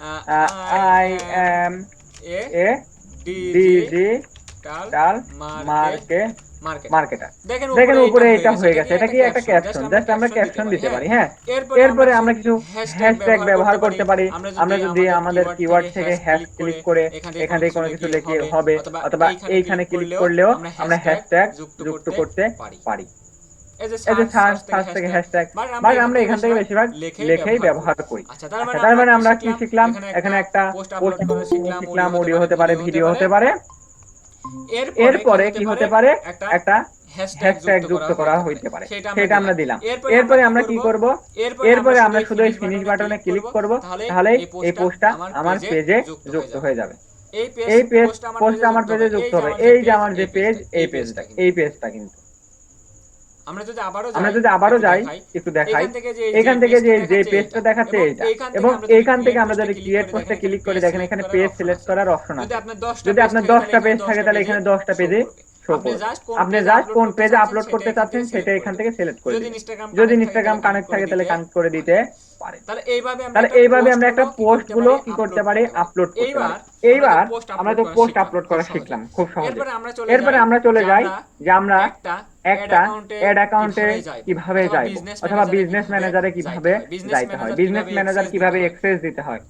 I I am am a a digital digital marketer. marketer। দেখেন দেখেন উপরে এটা উপরে হয়ে এটা গেছে, হয়ে এটা কি গেছে, এটা একটা কি একটা ক্যাপশন, জাস্ট ক্যাপশন, আমরা জাস্ট আমরা ক্যাপশন দিতে ক্যাপশন পারি। দিতে হ্যাঁ, পারি। হ্যাঁ, এরপরে এরপরে আমরা আমরা কিছু কিছু হ্যাশট্যাগ হ্যাশট্যাগ ব্যবহার করতে পারি। আমরা আমরা যদি আমাদের কিওয়ার্ড কিওয়ার্ড থেকে থেকে হ্যাশ ক্লিক করে এখান থেকে কোনো কিছু লিখে হবে, অথবা এইখানে ক্লিক করলেও আমরা হ্যাশট্যাগ যুক্ত করতে পারি। এই যে এই যে সার্চ থেকে সার্চ থেকে হ্যাশট্যাগ, হ্যাশট্যাগ, বাট আমরা বাট এখান আমরা থেকে এখান থেকে বেশিরভাগ বেশিরভাগ লেখেই লেখাই ব্যবহার করি। ব্যবহার করি। আচ্ছা, তার আচ্ছা, মানে তার আমরা মানে কি আমরা কি শিখলাম? শিখলাম? এখানে একটা পোস্ট আপলোড করা শিখলাম, শিখলাম, অডিও অডিও হতে পারে, ভিডিও হতে পারে। এরপরে কি এরপরে কি হতে হতে পারে? পারে? একটা একটা হ্যাশট্যাগ হ্যাশট্যাগ যুক্ত যুক্ত করা করা হইতে হইতে পারে, পারে, সেটা আমরা সেটা আমরা দিলাম। দিলাম। এরপরে এরপরে আমরা আমরা কি কি করব? করব? এরপরে আমরা আমরা শুধু শুধু এই এই ফিনিশ ফিনিশ বাটনে বাটনে ক্লিক ক্লিক করব, করব, তাহলেই তাহলেই এই এই পোস্টটা পোস্টটা আমার আমার পেজে পেজে যুক্ত যুক্ত হয়ে হয়ে যাবে। যাবে। এই পোস্টটা আমার পোস্টটা আমার পেজে পেজে যুক্ত যুক্ত হবে, হবে। এই এই যে যে আমার আমার যে যে পেজ, পেজটা, এই এই পেজটা পেজটা, কিন্তু। এই পেজটা কিন্তু। আমরা যদি আবারও যাই একটু দেখাই, এখান থেকে যে পেজটা দেখাচ্ছে এইটা, এবং এইখান থেকে আমরা যদি ক্রিয়েট পোস্টে ক্লিক করি দেখেন এখানে পেজ সিলেক্ট করার অপশন আছে। যদি আপনার 10টা পেজ থাকে তাহলে এখানে 10টা পেজে শো করবে। আপনি জাস্ট কোন পেজে আপলোড করতে চাচ্ছেন সেটা এখান থেকে সিলেক্ট করে দিবেন। যদি ইনস্টাগ্রাম কানেক্ট থাকে তাহলে কানেক্ট করে দিতে পারেন। তাহলে এইভাবে আমরা একটা পোস্ট গুলো কি করতে পারি, আপলোড করতে পারি। এইবার আমরা তো পোস্ট আপলোড করা শিখলাম খুব সহজে। এরপরে আমরা চলে যাই যে আমরা একটা অ্যাড অ্যাকাউন্টে কিভাবে যাইব, অথবা বিজনেস ম্যানেজারে কিভাবে যাইতে হয়, বিজনেস ম্যানেজার কিভাবে অ্যাক্সেস দিতে হয়।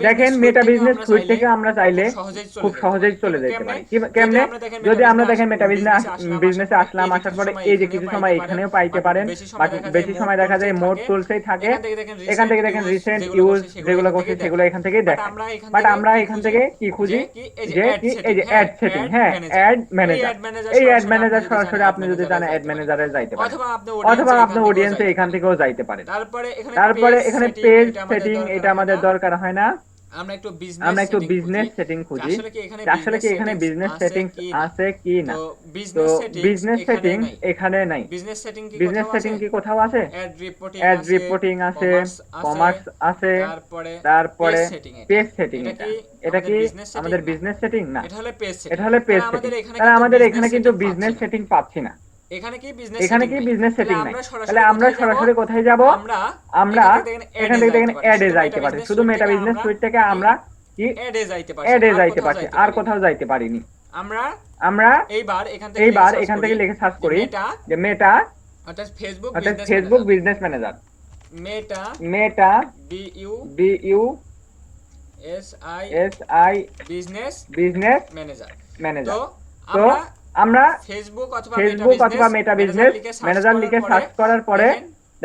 দেখেন মেটা বিজনেস সুইট থেকে আমরা চাইলে খুব সহজেই চলে যেতে পারি। কেমনে? যদি আমরা দেখেন মেটা বিজনেসে আসলাম, আসার পরে এই যে কিছু সময় এখানেও পাইতে পারেন, বাট বেশি সময় দেখা যায় মোড টুলসেই থাকে। এখান থেকে দেখেন রিসেন্ট ইউজ যেগুলো করছি সেগুলো এখান থেকেই দেখায়। বাট আমরা এখান থেকে কি খুঁজি যে কি এই যে অ্যাড সেটিং, হ্যাঁ অ্যাড ম্যানেজার। এই অ্যাড ম্যানেজার সরাসরি আপনি যদি চান অ্যাড ম্যানেজারে যাইতে পারেন, অথবা আপনি অডিয়েন্সে এখান থেকেও যাইতে পারেন। তারপরে এখানে পেজ সেটিং এটা আমাদের দরকার হয় না। আমরা একটু বিজনেস সেটিং খুঁজি, আসলে কি এখানে বিজনেস সেটিংস আছে কি না। তো বিজনেস সেটিং এখানে নাই। বিজনেস সেটিং কি কোথাও আছে? অ্যাড রিপোর্টিং আছে, কমার্স আছে, তারপরে পেজ সেটিং। এটা কি আমাদের বিজনেস সেটিং? না, এটা হলো পেজ সেটিং। তাহলে আমাদের এখানে কিন্তু বিজনেস সেটিং পাচ্ছি না। এখানে কি বিজনেস সেটিং নাই। তাহলে আমরা সরাসরি কোথায় যাব? আমরা এখান থেকে দেখেন অ্যাডে যাইতে পারি। শুধু মেটা বিজনেস সুইট থেকে আমরা কি অ্যাডে যাইতে পারছি, আর কোথাও যাইতে পারিনি। আমরা এইবার এখান থেকে লিখে সার্চ করি যে মেটা অর্থাৎ ফেসবুক বিজনেস ম্যানেজার। মেটা BU SI বিজনেস ম্যানেজার। তো আমরা ফেসবুক অথবা মেটা বিজনেস ম্যানেজার লিখে সার্চ করার পরে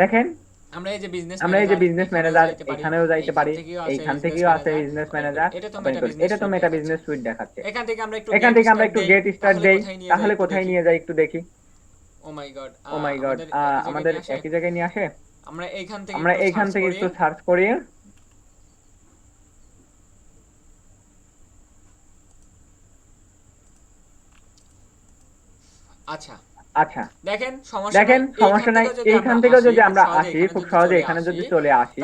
দেখেন আমরা এই যে বিজনেস ম্যানেজার এখানেও যাইতে পারি, এইখান থেকেও আছে বিজনেস ম্যানেজার। এটা তো মেটা বিজনেস সুইট দেখাচ্ছে। এখান থেকে আমরা একটু গেট স্টার্ট দেই, তাহলে কোথায় নিয়ে যাই একটু দেখি। ও মাই গড, আমাদের একই জায়গায় নিয়ে আসে। আমরা এইখান থেকে একটু সার্চ করি। আচ্ছা দেখেন সমস্যা নাই। এইখান থেকে যদি আমরা আসি খুব সহজে এখানে যদি চলে আসি,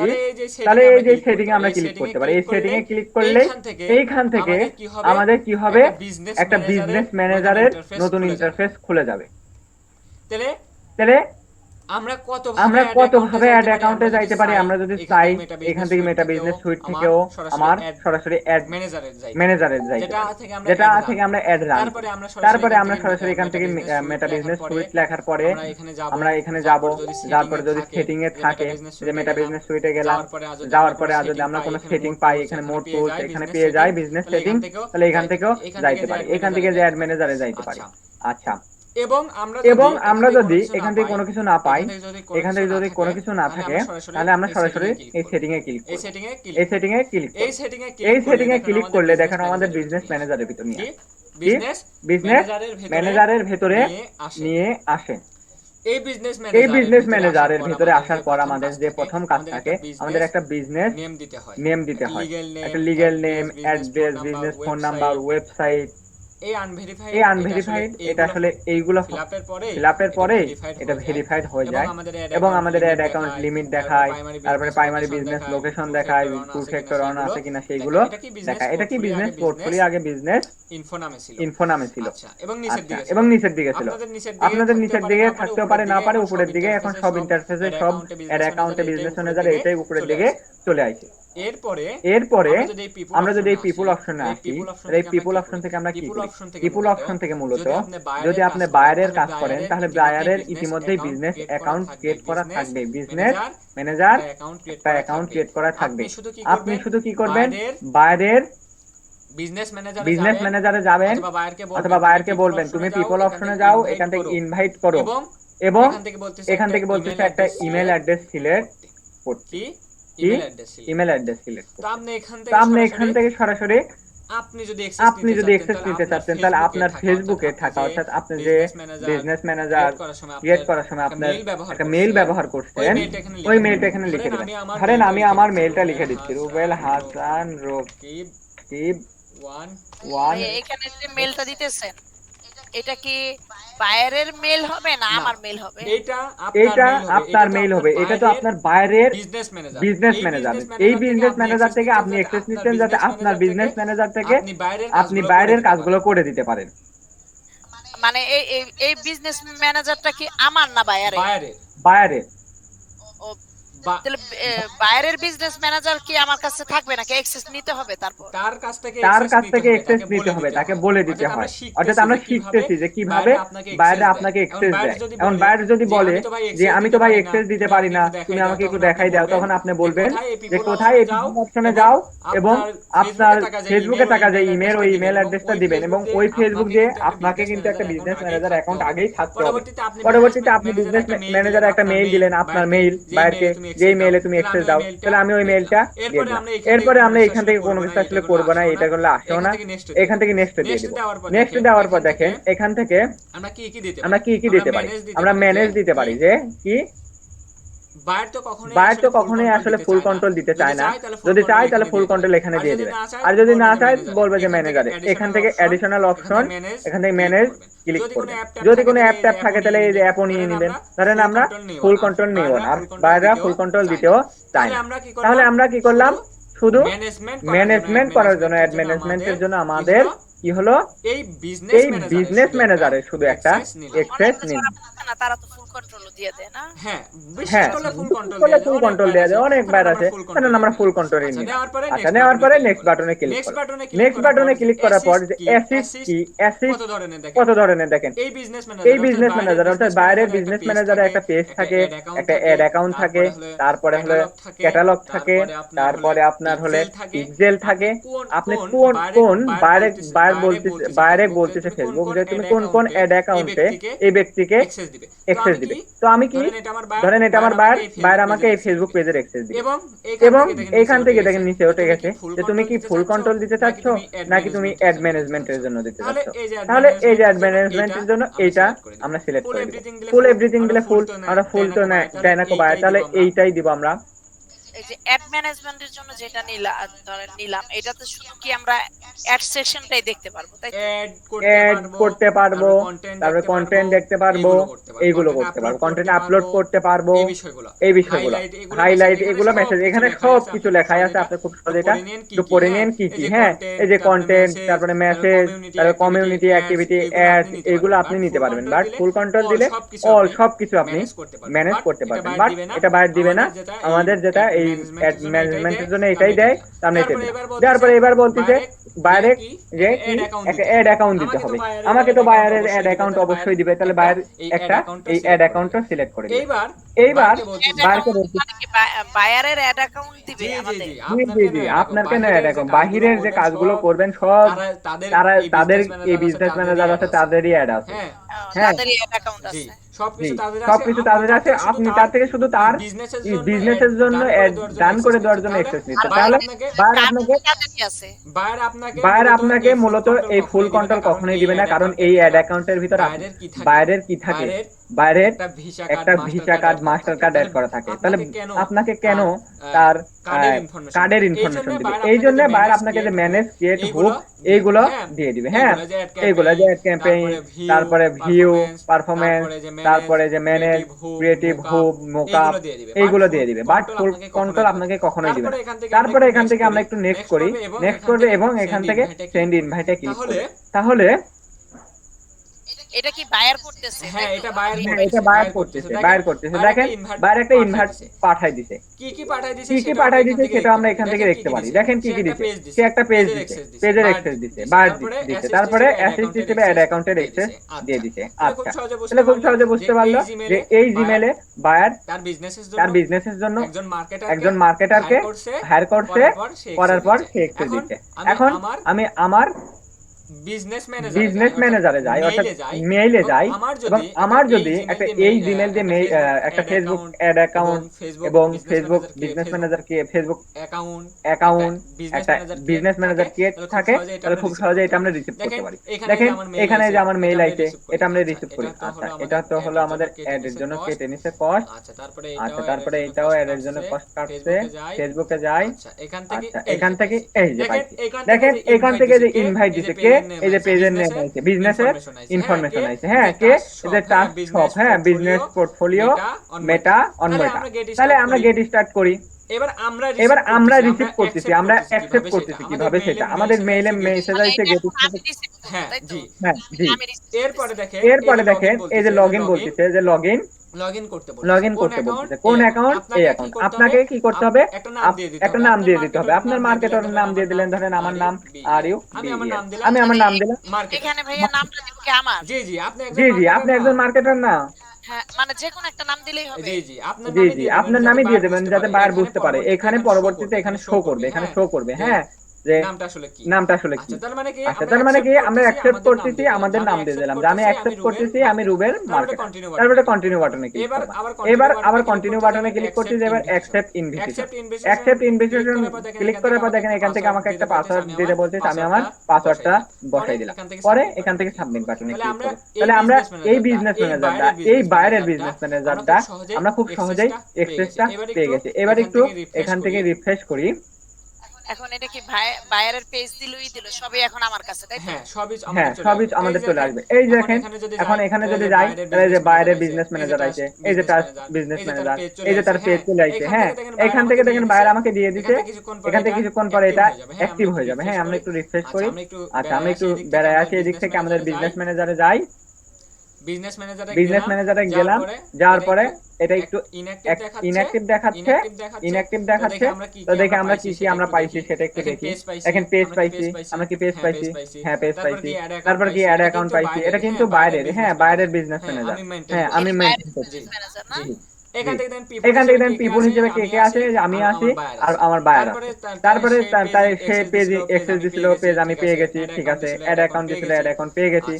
তাহলে এই যে সেটিং এ আমরা ক্লিক করতে পারি। এই সেটিং এ ক্লিক করলে এইখান থেকে আমাদের কি হবে, একটা বিজনেস ম্যানেজারের নতুন ইন্টারফেস খুলে যাবে। তাহলে আমরা কতভাবে অ্যাড অ্যাকাউন্টে যাইতে পারি। আমরা যদি চাই এখান থেকে মেটা বিজনেস সুইট থেকেও আমার সরাসরি অ্যাড ম্যানেজারে যাই, যেটা থেকে আমরা অ্যাড রান। তারপরে আমরা সরাসরি এখান থেকে মেটা বিজনেস সুইট লেখার পরে আমরা এখানে যাব। যাওয়ার পরে যদি সেটিং এ থাকে যে মেটা বিজনেস সুইটে গেলাম, যাওয়ার পরে আর যদি আমরা কোনো সেটিং পাই এখানে মোড টুলস এখানে পেয়ে যাই বিজনেস সেটিং, তাহলে এখান থেকেও যাইতে পারি। এখান থেকে যে অ্যাড ম্যানেজারে যাইতে পারি। আচ্ছা, এবং আমরা যদি এখান থেকে কোনো কিছু না পাই, এখান থেকে যদি কোনো কিছু না থাকে, তাহলে আমরা সরাসরি এই সেটিং এ ক্লিক করি। এই সেটিং এ ক্লিক করলে দেখেন আমাদের বিজনেস ম্যানেজারের ভিতর নিয়ে বিজনেস ম্যানেজারের ভিতরে নিয়ে আসে। এই বিজনেস ম্যানেজারের ভিতরে আসার পর আমাদের যে প্রথম কাজ থাকে, আমাদের একটা বিজনেস নেম দিতে হয়। একটা legal name, address, business phone number, website. এই আনভেরিফাইড এটা আসলে এইগুলো ফিলআপের পরে এটা ভেরিফাইড হয়ে যায়, এবং আমাদের অ্যাড অ্যাকাউন্ট লিমিট দেখায়, তারপরে প্রাইমারি বিজনেস লোকেশন দেখায়, টু ফ্যাক্টর অন আছে কিনা সেইগুলো দেখায়। এটা কি বিজনেস পোর্টফোলিও আগে বিজনেস ইনফো নামে ছিল। এবং নিচের দিকে ছিল। আপনাদের নিচের দিকে থাকতেও পারে, না পারে, উপরের দিকে। এখন সব ইন্টারফেসে সব অ্যাড অ্যাকাউন্টে বিজনেস ম্যানেজার এটাই উপরের দিকে চলে আসে। এরপরে আমরা যদি এই পিপল অপশনে আসি, এই পিপল অপশন থেকে আমরা কি করি? পিপল অপশন থেকে মূলত যদি আপনি বায়ারের কাজ করেন, তাহলে বায়ারের ইতিমধ্যেই বিজনেস অ্যাকাউন্ট ক্রিয়েট করা থাকবে, বিজনেস ম্যানেজার একটা অ্যাকাউন্ট ক্রিয়েট করা থাকবে। আপনি শুধু কি করবেন, বায়ারের বিজনেস ম্যানেজারে যাবেন, অথবা বায়ারকে বলবেন তুমি পিপল অপশনে যাও, এখান থেকে ইনভাইট করো, এবং এখান থেকে বলতেছে একটা ইমেল অ্যাড্রেস সিলেক্ট করতে। ইমেল অ্যাড্রেস সিলেক্ট করতে। তো আপনি এখান থেকে সরাসরি আপনি যদি অ্যাক্সেস নিতে চাচ্ছেন, তাহলে আপনার ফেসবুকে থাকা, অর্থাৎ আপনি যে বিজনেস ম্যানেজার ক্রিয়েট করার সময় আপনার একটা মেইল ব্যবহার করছেন, ওই মেইলটা এখানে লিখে দিবেন। ধরেন আমি আমার মেইলটা লিখে দিচ্ছি, রুবেল হাসান রকিব 1। এখানে যে মেইলটা দিতেছেন এটা কি বায়ারের মেল হবে না না, আমার মেল হবে? এটা এটা আপনার আপনার মেইল মেইল হবে, হবে, এটা তো আপনার বাইরের বিজনেস ম্যানেজার। বিজনেস এই ম্যানেজার। বিজনেস এই ম্যানেজার থেকে বিজনেস আপনি ম্যানেজার অ্যাক্সেস থেকে নিচ্ছেন আপনি যাতে অ্যাক্সেস আপনার নিচ্ছেন যাতে বিজনেস আপনার ম্যানেজার বিজনেস থেকে ম্যানেজার থেকে আপনি বাইরের আপনি কাজগুলো করে বাইরের দিতে কাজগুলো পারেন। করে দিতে পারেন। মানে এই বিজনেস ম্যানেজারটা কি আমার না বায়ারের? বায়ারের বাইরের ও, বা- তাহলে বায়ারের বিজনেস ম্যানেজার কি আমার কাছে থাকবে নাকি অ্যাক্সেস নিতে হবে তারপর? তার কাছ থেকে তার অ্যাক্সেস কাছ নিতে থেকে হবে, অ্যাক্সেস তাকে নিতে বলে হবে, দিতে তাকে হয়। বলে দিতে অর্থাৎ আমরা হয়। অর্থাৎ শিখতেছি আমরা যে কিভাবে শিখতেছি যে কিভাবে বাইরে আপনাকে বাইরে অ্যাক্সেস দেয়। আপনাকে এখন অ্যাক্সেস বাইরে দেয়। যদি এখন বলে বাইরে যদি যে বলে আমি তো ভাই যে অ্যাক্সেস আমি তো দিতে ভাই পারি না, অ্যাক্সেস দিতে তুমি পারি আমাকে না, একটু দেখাই তুমি দাও, আমাকে একটু তখন আপনি দেখাই দাও, বলবেন তখন আপনি যে বলবেন কোথায় এই যে পিপল কোথায় অপশনে এই যাও অপশনে এবং যাও এবং আপনার আপনার ফেসবুকে ফেসবুকে থাকা থাকা যে যে ইমেল ইমেল, ওই অ্যাড্রেসটা ইমেল দিবেন এবং অ্যাড্রেসটা ওই দিবেন এবং ফেসবুক দিয়ে ওই ফেসবুক আপনাকে দিয়ে কিন্তু একটা আপনাকে বিজনেস কিন্তু একটা ম্যানেজার বিজনেস অ্যাকাউন্ট আগেই ম্যানেজার থাকতে অ্যাকাউন্ট হবে। আগেই থাকতে হবে। পরবর্তীতে আপনি পরবর্তীতে বিজনেস আপনি ম্যানেজার ম্যানেজার একটা মেইল দিলেন, আপনার মেইল বাইরকে বাইরকে, তুমি যেই অ্যাক্সেস দাও, মেইলে তুমি তাহলে অ্যাক্সেস দাও, তাহলে আমি ওই মেইলটা দিয়ে দিলাম। এরপরে আমরা এখান থেকে কোনো কিছু আসলে করবো না, এটা করলে আসেও না। এখান থেকে নেক্সট দিয়ে দিব। নেক্সট দেওয়ার পর দেখেন এখান থেকে আমরা কি কি দিতে আমরা পারি? কি দিতে পারি? আমরা ম্যানেজ দিতে পারি যে কি বায়ার তো কখনোই আসলে ফুল কন্ট্রোল দিতে চায় না। যদি চায় তাহলে ফুল কন্ট্রোল এখানে দিয়ে দিবেন, আর যদি না চায় বলবে যে ম্যানেজারে। এখান থেকে অ্যাডিশনাল অপশন, এখান থেকে ম্যানেজ ক্লিক করবেন। যদি কোনো অ্যাপ ট্যাপ থাকে তাহলে এই যে অ্যাপও নিয়ে নেবেন। ধরেন আমরা ফুল কন্ট্রোল নেব না, আর বাইরেরা ফুল কন্ট্রোল দিতেও চায় না। তাহলে আমরা কি করলাম? শুধু ম্যানেজমেন্ট করার জন্য, অ্যাড ম্যানেজমেন্টের জন্য আমাদের কি হলো, এই এই বিজনেস ম্যানেজারের শুধু একটা অ্যাক্সেস অনেকে নিন। যারা বুঝে না তারা তো ফুল কন্ট্রোল দিয়ে দেয় না? হ্যাঁ, বিশেষ হ্যাঁ, করলে ফুল কন্ট্রোল করলে দেয়া যায়, ফুল অনেক কন্ট্রোল বাইর দেওয়া আছে, যায়, অনেক কারণ বাইর আমরা আছে, ফুল কারণ কন্ট্রোল আমরা ফুল কন্ট্রোলে আচ্ছা, নিলাম। নেওয়ার পরে আচ্ছা, নেওয়ার পরে নেক্সট বাটনে ক্লিক নেক্সট করলাম। বাটনে ক্লিক নেক্সট করার পর বাটনে ক্লিক করার পর যে অ্যাসিস্ট কি, অ্যাসিস্ট কত ধরনের দেখেন, কত ধরনের দেখেন। এই বিজনেস এই বিজনেস ম্যানেজার ম্যানেজার অর্থাৎ বাইরের বিজনেস ম্যানেজারে একটা পেজ থাকে, একটা অ্যাড অ্যাকাউন্ট থাকে, তারপরে হলো ক্যাটালগ থাকে, তারপরে আপনার হলে পিক্সেল থাকে। আপনি কোন কোন বাইরে বলতেছে ফেসবুক যে তুমি কোন কোন অ্যাড অ্যাকাউন্টে এই ব্যক্তিকে অ্যাক্সেস দিবে। তো আমি কি, ধরেন এটা আমার বায়ার আমাকে এই ফেসবুক পেজের অ্যাক্সেস দিবে এবং এইখান থেকে দেখেন নিচে উঠে গেছে যে তুমি কি ফুল কন্ট্রোল দিতে চাচ্ছ নাকি তুমি অ্যাড ম্যানেজমেন্টের জন্য দিতে চাচ্ছ। তাহলে এই যে অ্যাড ম্যানেজমেন্টের জন্য এইটা আমরা সিলেক্ট করে দিব। ফুল এভরিথিং দিলে ফুল, আমরা ফুল তো দেয় না কো বায়ার, তাহলে এইটাই দিব আমরা। এই যে অ্যাড ম্যানেজমেন্টের জন্য যেটা নিলাম এটাতে শুধু কি আমরা অ্যাড সেকশনটাই দেখতে পারবো, তাই তো? অ্যাড করতে পারবো, তারপরে কন্টেন্ট দেখতে পারবো, এইগুলো করতে পারবো, কন্টেন্ট আপলোড করতে পারবো, এই বিষয়গুলো হাইলাইট, এগুলো মেসেজ, এখানে সব কিছু লেখাই আছে। আপনি খুব সহজে এটা একটু পড়ে নিন কি কি। হ্যাঁ, এই যে কন্টেন্ট, তারপরে মেসেজ, তারপরে কমিউনিটি অ্যাক্টিভিটি, অ্যাড, এগুলো আপনি নিতে পারবেন। বাট ফুল কন্ট্রোল দিলে অল সবকিছু আপনি ম্যানেজ করতে পারবেন। বাট এটা বাইরে দিবে না, আমাদের যেটা এই অ্যাড ম্যানেজমেন্টের জন্য এটাই দেয়, আমরা এটা দিই। দেওয়ার পরে এবার বলতেছে বাইরে যে কি একটা অ্যাড অ্যাকাউন্ট দিতে হবে। আমাকে তো বায়ারের অ্যাড অ্যাকাউন্ট অবশ্যই দিবে, তাহলে বায়ার একটা এই অ্যাড অ্যাকাউন্টটা সিলেক্ট করে দিবে। এইবার বায়ারকে বলতে, মানে কি বায়ারের অ্যাড অ্যাকাউন্ট দিবে আমাদের? জি জি, আপনার কেন অ্যাড অ্যাকাউন্ট, বাহিরের যে কাজগুলো করবেন সব তাদের এই বিজনেস ম্যানেজার আছে, তাদেরই অ্যাড আছে। হ্যাঁ, তাদেরই অ্যাড অ্যাকাউন্ট আছে। সবকিছু তাদের আছে। আপনি তার থেকে শুধু তার বিজনেসের জন্য ডান করে দেওয়ার জন্য অ্যাক্সেস নিতে। তাহলে বায়ার আপনাকে মূলত এই ফুল কন্ট্রোল কখনোই দিবে না, কারণ এই অ্যাড অ্যাকাউন্টের ভিতর বাইরের কি থাকে, বাইরের একটা Visa card, master card add করা থাকে। তাহলে আপনাকে কেন তার কার্ডের ইনফরমেশন দিবে? এই জন্য বায়ার আপনাকে যে ম্যানেজ, ক্রিয়েট, হুক এইগুলো দিয়ে দিবে। হ্যাঁ, এইগুলো যে অ্যাড ক্যাম্পেইন, তারপরে ভিউ, পারফরম্যান্স, তারপরে যে ম্যানেজ, ক্রিয়েটিভ, হুক, মোকআপ, এইগুলো দিয়ে দিবে। বাট ফুল কন্ট্রোল আপনাকে কখনোই দিবে না। তারপরে এখান থেকে আমরা একটু নেক্সট করি, নেক্সট করবে এবং এখান থেকে সেন্ড ইনভাইটে ক্লিক করবে। তাহলে এটা কি বায়ার করতেছে? হ্যাঁ, এটা বায়ার করতেছে। দেখেন বায়ার একটা ইনভাইট পাঠাই দিছে। কি কি পাঠাই দিছে সেটা আমরা এখান থেকে দেখতে পারি। দেখেন কি কি দিছে। সে একটা পেজ দিছে, পেজের অ্যাক্সেস দিছে, বায়ার দিছে, তারপরে অ্যাসিস্ট হিসেবে অ্যাড অ্যাকাউন্টের অ্যাক্সেস দিয়ে দিছে। আচ্ছা, তাহলে খুব সহজে বুঝতে পারলো যে এই জিমেলে বায়ার তার বিজনেসের জন্য একজন মার্কেটারকে হায়ার করছে, করার পর সে অ্যাক্সেস দিচ্ছে। এখন আমি আমার বিজনেস ম্যানেজারে যাই, অর্থাৎ মেইলে যাই, এবং আমার যদি একটা এই জিমেল দিয়ে একটা ফেসবুক অ্যাড অ্যাকাউন্ট এবং ফেসবুক বিজনেস ম্যানেজার কি ফেসবুক অ্যাকাউন্ট একটা বিজনেস ম্যানেজার ক্রিয়েট থাকে, তাহলে খুব সহজে এটা আমরা রিসিভ করতে পারি। দেখেন এখানে যে আমার মেইল আইছে, এটা আমরা রিসিভ করি। আচ্ছা, এটা তো হলো আমাদের অ্যাড এর জন্য কেটে নিছে কস্ট। আচ্ছা, তারপরে এটাও অ্যাড এর জন্য কস্ট কাটছে। ফেসবুকে যাই, আচ্ছা, এখান থেকে এই যে পাইছি। দেখেন এখান থেকে যে ইনভাইট দিছে কে, এই যে পেজের নেম হয়েছে, বিজনেসের ইনফরমেশন আছে, হ্যাঁ কে এই যে টাস্ক শপ, হ্যাঁ বিজনেস পোর্টফোলিও মেটা অন মেটা। তাহলে আমরা গেট স্টার্ট করি। এবার আমরা রিসিভ করতেছি, আমরা অ্যাকসেপ্ট করতেছি কিভাবে সেটা আমাদের মেইলে মেসেজ মানে আইছে এটা গেট এখন আমি স্টার্ট। রিসিভ করব হ্যাঁ তাই তো জি হ্যাঁ জি। আমি receive এরপরে করতেছি। দেখেন এই যে লগইন বলতেছে, যে লগইন করতে বলতেছে, কোন অ্যাকাউন্ট, এই অ্যাকাউন্ট। আপনাকে কি করতে হবে, একটা নাম দিয়ে দিতে হবে। আপনার মার্কেটরের নাম দিয়ে দিলেন, ধরেন আমার নাম আর ইউ, আমি আমার নাম দিলাম। এখানে ভাইয়া নামটা দিব কি আমার? জি জি আপনি একজন মার্কেটর না? হ্যাঁ মানে যে কোনো একটা নাম দিলেই হবে। জি আপনার নামই দিয়ে দেবেন যাতে বায়ার বুঝতে পারে। এখানে পরবর্তীতে এখানে শো করবে হ্যাঁ যে নামটা আসলে কি। আচ্ছা তার মানে কি আমরা অ্যাকসেপ্ট করতেছি, আমাদের নাম দিয়ে দিলাম যে আমি অ্যাকসেপ্ট করতেছি, আমি রুবেল মার্কেটার। তারপরে কন্টিনিউ বাটনে ক্লিক করব। এবার আবার কন্টিনিউ বাটনে ক্লিক করতেছি, এবার অ্যাকসেপ্ট ইনভিটেশন ক্লিক করার পর দেখেন এখান থেকে আমাকে একটা পাসওয়ার্ড দিতে বলছে, আমি আমার পাসওয়ার্ডটা বসাই দিলাম। পরে এখান থেকে সাবমিট বাটনে ক্লিক করব। তাহলে আমরা এই বিজনেস ম্যানেজারটা, এই বাইরের বিজনেস ম্যানেজারটা আমরা খুব সহজেই অ্যাক্সেসটা পেয়ে গেছি। এবার একটু এখান থেকে রিফ্রেশ করি। এখন এটা কি বায়ারের পেজ দিল সবই এখন আমার কাছে তাই তো? হ্যাঁ সবই আমাদের চলে আসবে। এই যে দেখেন এখন এখানে যদি যাই তাহলে যে বাইরের বিজনেস ম্যানেজার আছে, এই যে টাস্ক বিজনেস ম্যানেজার, এই যে তার পেজ চলে আসছে। হ্যাঁ এখান থেকে দেখেন বাইরে আমাকে দিয়ে দিতে, এখান থেকে কিছুক্ষণ পরে এটা অ্যাক্টিভ হয়ে যাবে। হ্যাঁ আমরা একটু রিফ্রেশ করি। আচ্ছা আমরা একটু বেড়ায় আসি, এদিক থেকে আমাদের বিজনেস ম্যানেজারে যাই। বিজনেস ম্যানেজারে গেলাম, যাওয়ার পরে এটা একটু ইনঅ্যাক্টিভ দেখাচ্ছে। তো দেখে আমরা কি আমরা পাইছি সেটা একটু দেখি। এখন পেজ পাইছি, আমরা কি পেজ পাইছি? হ্যাঁ পেজ পাইছি। তারপর কি অ্যাড অ্যাকাউন্ট পাইছি। এটা কিন্তু বাইরের, হ্যাঁ বাইরের বিজনেস ম্যানেজার। হ্যাঁ আমি মেইনটেইন করছি। ম্যানেজার না? এখান থেকে দেন পিপল হিসেবে কে আছে, আমি আছি আর আমার বায়ার আছে। তারপরে সে পেজ অ্যাক্সেস দিছিল, পেজ আমি পেয়ে গেছি, ঠিক আছে। অ্যাড অ্যাকাউন্ট দিছিল, অ্যাড অ্যাকাউন্ট পেয়ে গেছি।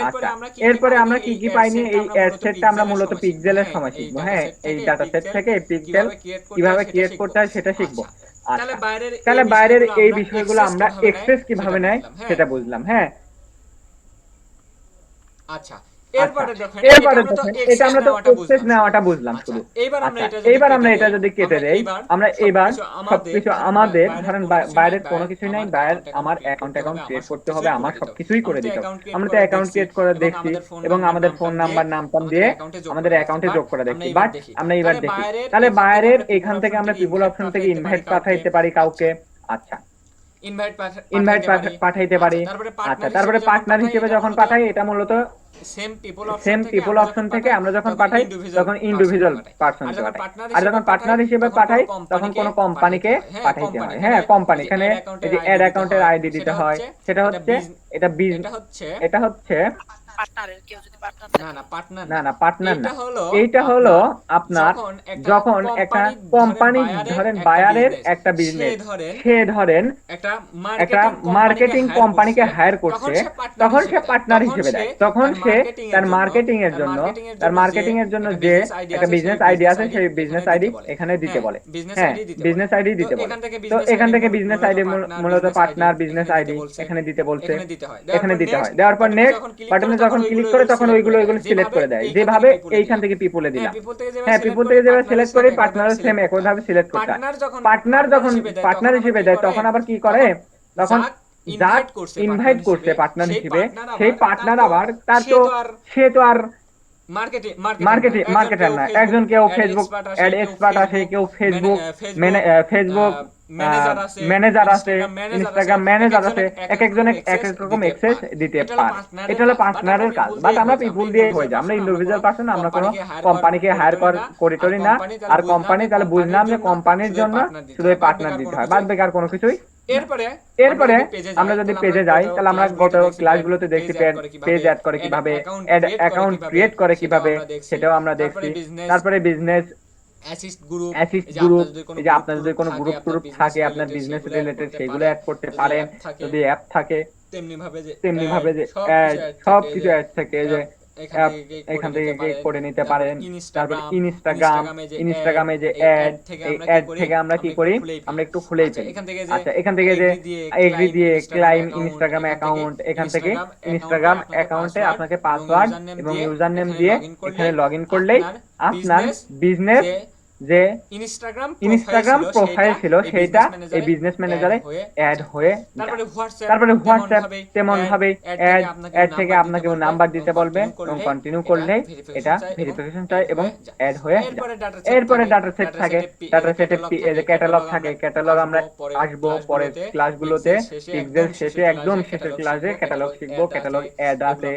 আচ্ছা এরপরে আমরা কি পাইনি, এই অ্যাড সেটটা আমরা মূলত পিক্সেলের সময় শিখবো। হ্যাঁ এই ডাটা সেট থেকে পিক্সেল কিভাবে ক্রিয়েট করতে হয় সেটা শিখবো। আচ্ছা তাহলে বাইরের এই বিষয়গুলো আমরা অ্যাক্সেস কিভাবে নেয় সেটা বুঝলাম। হ্যাঁ আচ্ছা এরপরে দেখেন এটা আমরা তো অ্যাক্সেস নেওয়াটা বুঝলাম শুধু। এইবার আমরা এটা যদি কেটে দেই, আমরা এবার সবকিছু আমাদের ধরেন বাইরের কোনো কিছুই নাই, বাইরে আমার অ্যাকাউন্ট ক্রিয়েট করতে হবে, আমার সবকিছুই করে দিতে হবে। আমরা তো অ্যাকাউন্ট ক্রিয়েট করে দেখছি এবং আমাদের ফোন নাম্বার নাম দিয়ে আমাদের অ্যাকাউন্টে যোগ করে দেখছি। বাট আমরা এবার দেখি তাহলে বাইরের এখান থেকে আমরা পিপল অপশন থেকে ইনভাইট পাঠাইতে পারি কাউকে। আচ্ছা ইনভাইট পাঠাইতে পারি। আচ্ছা তারপরে পার্টনার হিসেবে যখন পাঠাই, এটা মূলত সেম পিপল অপশন থেকে আমরা যখন পাঠাই তখন ইন্ডিভিজুয়াল পারসন পাঠাই। আর যখন পার্টনার হিসেবে পাঠাই তখন কোনো কোম্পানিকে পাঠাইতে হয়। হ্যাঁ কোম্পানি, এখানে এই যে অ্যাড অ্যাকাউন্টের আইডি দিতে হয়, সেটা হচ্ছে এটা হচ্ছে পার্টনারের কেউ যদি পার্টনার না পার্টনার না, এইটা হলো আপনার যখন একটা কোম্পানি ধরেন বায়ারের একটা বিজনেস, সে ধরেন একটা মার্কেটিং কোম্পানিকে হায়ার করছে, তখন সে পার্টনার হিসেবে দেয়। তখন সে তার মার্কেটিং এর জন্য যে একটা বিজনেস আইডি আছে সেই বিজনেস আইডি এখানে দিতে বলে। হ্যাঁ বিজনেস আইডি দিতে বলে। তো এখান থেকে বিজনেস আইডি মূলত পার্টনার বিজনেস আইডি এখানে দিতে বলছে, এখানে দিতে হয়। দেওয়ার পর নেক্সট বাটনে যখন ক্লিক করে তখন ওইগুলো সিলেক্ট করে দেয়, যেভাবে এইখান থেকে পিপলে দিলাম। হ্যাঁ পিপল থেকে যেভাবে সিলেক্ট করে পার্টনার সেম একই ভাবে সিলেক্ট করতে হয়। পার্টনার যখন পার্টনার হিসেবে দেয় তখন আবার কি করে, তখন যার ইনভাইট করছে পার্টনার হিসেবে সেই পার্টনার আবার সে তো আর মার্কেটার না, একজন কেউ ফেসবুক অ্যাড এক্সপার্ট আছে, কেউ ফেসবুক ম্যানেজার আছে, ইনস্টাগ্রাম ম্যানেজার আছে, এক একজনে এক এক রকম অ্যাক্সেস দিতে পারে। এটা হলো পার্টনারের কাজ। বাট আমরা পিপল দিয়ে হয়ে যায়, আমরা ইন্ডিভিজুয়াল পারসন, আমরা কোনো কোম্পানিকে হায়ার করি না। আর কোম্পানি তাহলে বুঝলাম যে কোম্পানির জন্য শুধু পার্টনার দিতে হয়, বাদ বাকি আর কোনো কিছুই। এরপরে আমরা যদি পেজে যাই তাহলে আমরা গত ক্লাসগুলোতে দেখছি পেজ অ্যাড করে কিভাবে, অ্যাকাউন্ট ক্রিয়েট করে কিভাবে, সেটাও আমরা দেখছি। তারপরে বিজনেস অ্যাসিস্ট গ্রুপ, এই যে আপনার যদি কোনো গ্রুপ থাকে আপনার বিজনেস রিলেটেড, সেগুলো অ্যাড করতে পারেন যদি অ্যাপ থাকে। তেমনি ভাবে যে সব কিছু অ্যাড থাকে, যে এখান থেকে করে নিতে পারেন। তারপর ইনস্টাগ্রামে যে অ্যাড, এই অ্যাড থেকে আমরা কি করি, আমরা একটু খুলেই ফেলি। আচ্ছা এখান থেকে যে এগ্রি দিয়ে ক্লাইম ইনস্টাগ্রাম অ্যাকাউন্ট, এখান থেকে ইনস্টাগ্রাম অ্যাকাউন্টে আপনাকে পাসওয়ার্ড এবং ইউজার নেম দিয়ে এখানে লগ ইন করলেই আপনার বিজনেস যে ইনস্টাগ্রাম প্রোফাইল ছিল সেইটা এই বিজনেস ম্যানেজারে অ্যাড হয়ে তারপরে হোয়াটসঅ্যাপ তেমন ভাবে অ্যাড থেকে আপনাকে নাম্বার দিতে বলবে এবং কন্টিনিউ করলে এটা ভেরিফিকেশন চাই এবং অ্যাড হয়ে এরপরে ডাটা সেট থাকে, ডাটা সেটে ক্যাটালগ থাকে, ক্যাটালগ আমরা আসবো পরের ক্লাসগুলোতে, পিক্সেল শেষে একদম শেষের ক্লাসে ক্যাটালগ শিখবো, ক্যাটালগ অ্যাড আছে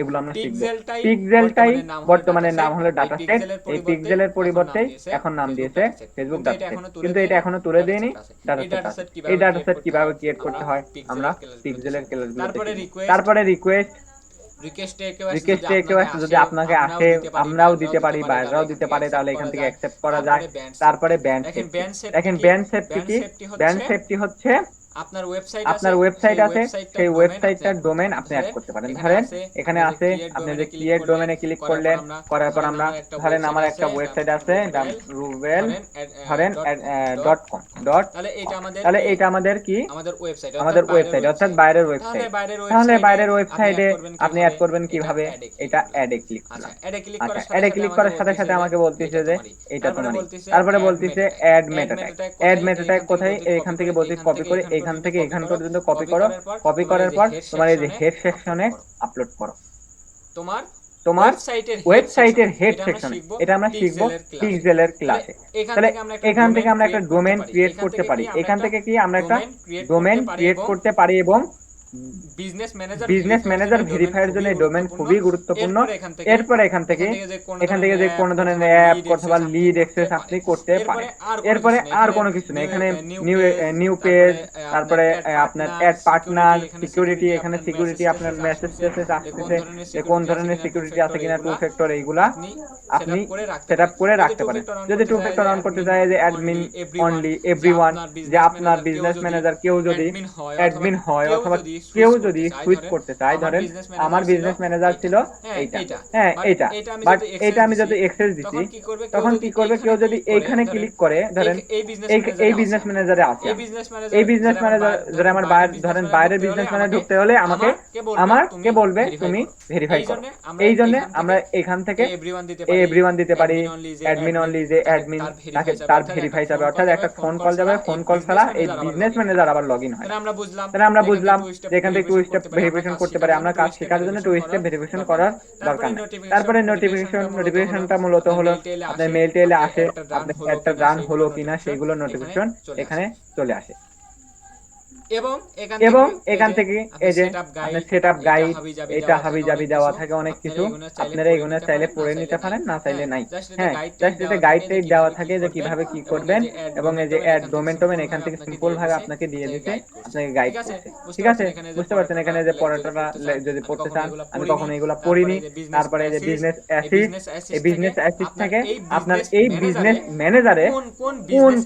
এগুলো আমরা শিখবো। পিক্সেলটাই বর্তমানে নাম হলো ডাটা সেট, এই পিক্সেলের পরিবর্তে এখন নাম দিয়েছে ফেসবুক ডাটা সেট, কিন্তু এটা এখনো তুলে দেয়নি ডাটা সেট আছে। এই ডাটা সেট কিভাবে ক্রিয়েট করতে হয় আমরা পিক্সেলের ক্লাসগুলোতে। তারপরে রিকোয়েস্ট যদি আপনাকে আসে আমরাও দিতে পারি, বাইরেও দিতে পারে, তাহলে এখান থেকে অ্যাকসেপ্ট করা যায়। তারপরে ব্যান্ড সেফটি, দেখেন ব্যান্ড সেফটি কি, ব্যান্ড সেফটি হচ্ছে আপনার ওয়েবসাইট আছে, সেই ওয়েবসাইটটার ডোমেন আপনি অ্যাড করতে পারেন। ধরেন এখানে আছে, আপনি যে ক্রিয়েট ডোমেনে ক্লিক করলেন, করার পর আমরা ধরেন আমার একটা ওয়েবসাইট আছে রুবেল ধরেন .com তাহলে এটা আমাদের কি আমাদের ওয়েবসাইট অর্থাৎ বাইরের ওয়েবসাইট। তাহলে বাইরের ওয়েবসাইটে আপনি অ্যাড করবেন কিভাবে, এটা অ্যাডে ক্লিক করলাম। আচ্ছা অ্যাডে ক্লিক করার সাথে সাথে আমাকে বলতেছে যে এটা তোমারই। তারপরে বলতেছে add meta tag, add meta tag কোথায়, এখান থেকে বলছি কপি করে এখান থেকে এখান পর্যন্ত কপি করো, কপি করার পর তোমার এই যে হেড সেকশনে আপলোড করো, তোমার ওয়েবসাইটের হেড সেকশনে। এটা আমরা শিখবো পিক্সেলের ক্লাসে। তাহলে এখান থেকে আমরা একটা ডোমেন ক্রিয়েট করতে পারি, এখান থেকে কি আমরা একটা ডোমেন ক্রিয়েট করতে পারি এবং বিজনেস ম্যানেজার ভেরিফাইয়ের জন্য এই ডোমেন খুবই গুরুত্বপূর্ণ। এরপর এখান থেকে যে কোনো ধরনের অ্যাপ অথবা লিড অ্যাক্সেস আপনি করতে পারেন। এরপরে আর কোনো কিছু নেই, এখানে নিউ পেজ, তারপরে আপনার অ্যাড পার্টনার, সিকিউরিটি, এখানে সিকিউরিটি আপনার মেসেজ আসতেছে যে কোন ধরনের সিকিউরিটি আছে কিনা, টু ফ্যাক্টর, এইগুলা আপনি সেটআপ করে রাখতে পারেন। যদি টু ফ্যাক্টর অন করতে চায় যে অ্যাডমিন অনলি এভরিওয়ান, যে আপনার বিজনেস ম্যানেজার কেউ যদি অ্যাডমিন হয় অথবা কেউ যদি সুইচ করতে চায়, ধরেন আমার বিজনেস ম্যানেজার ছিল এইটা, হ্যাঁ এইটা, বাট এটা আমি যদি অ্যাক্সেস দিছি তখন কি করবে, কেউ যদি এইখানে ক্লিক করে, ধরেন এই বিজনেস ম্যানেজারে আছে, এই বিজনেস ম্যানেজার আমার ধরেন বাইরের বিজনেস ম্যানেজার ঢুকতে হলে আমাকে বলবে তুমি ভেরিফাই করো। এই জন্য আমরা এখান থেকে এভরিওয়ান দিতে পারি, অ্যাডমিন অনলি, যে অ্যাডমিন তাকে তার ভেরিফাই যাবে, অর্থাৎ একটা ফোন কল যাবে, ফোন কল ছাড়া এই বিজনেস ম্যানেজার আবার লগইন হয়। তাহলে আমরা বুঝলাম যে এখান থেকে টু স্টেপ ভেরিফিকেশন করতে পারে, আমরা কাজ শেখার জন্য টু স্টেপ ভেরিফিকেশন করার দরকার নেই। তারপরে নোটিফিকেশনটা মূলত হলো আপনার মেইল টেলে আসে, আপনার একটা রান হলো কিনা সেগুলো নোটিফিকেশন এখানে চলে আসে। এবং এখান থেকে এই যে আপনার সেটআপ গাইড, এটা হাবি জাবি দেওয়া থাকে অনেক কিছু, আপনারা এগুলো চাইলে পড়ে নিতে পারেন, না চাইলে নাই। হ্যাঁ জাস্ট এটা গাইড টাইপ দেওয়া থাকে যে কিভাবে কি করবেন, এবং এই যে অ্যাড ডোমেন টোমেন এখান থেকে সিম্পল ভাবে আপনাকে দিয়ে দিতে, আপনাকে গাইড করতে। ঠিক আছে, বুঝতে পারছেন? এখানে যে পড়াটা যদি পড়তে চান, আমি কখনো এগুলো পড়িনি। তারপরে যে বিজনেস অ্যাসিস্ট, এই বিজনেস অ্যাসিস্ট থেকে আপনার এই বিজনেস ম্যানেজারে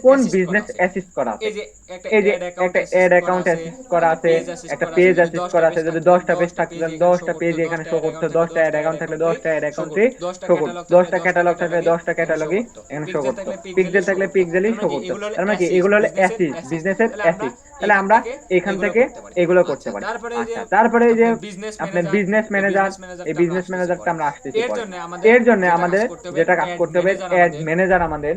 কোন বিজনেস অ্যাসিস্ট করা আছে, এই যে একটা অ্যাড অ্যাকাউন্ট অ্যাসিস্ট করা আছে, একটা পেজ অ্যাসিস্ট করা আছে, যদি 10টা পেজ থাকে 10টা পেজ এখানে শো করতে, 10টা অ্যাড অ্যাকাউন্ট থাকলে 10টা অ্যাড অ্যাকাউন্টে শো করতে, 10টা ক্যাটালগ থাকলে 10টা ক্যাটালগই এখানে শো করতে, পিক্সেল থাকলে পিক্সেলই শো করতে। তার মানে কি এগুলো হলো অ্যাসিস্ট, বিজনেসের অ্যাসিস্ট। তাহলে আমরা এখান থেকে এগুলো করতে পারি। আচ্ছা তারপরে এই যে আপনার বিজনেস ম্যানেজার, এই বিজনেস ম্যানেজারটা আমরা আসতেছি পরে। এর জন্য আমাদের যেটা কাজ করতে হবে, অ্যাড ম্যানেজার আমাদের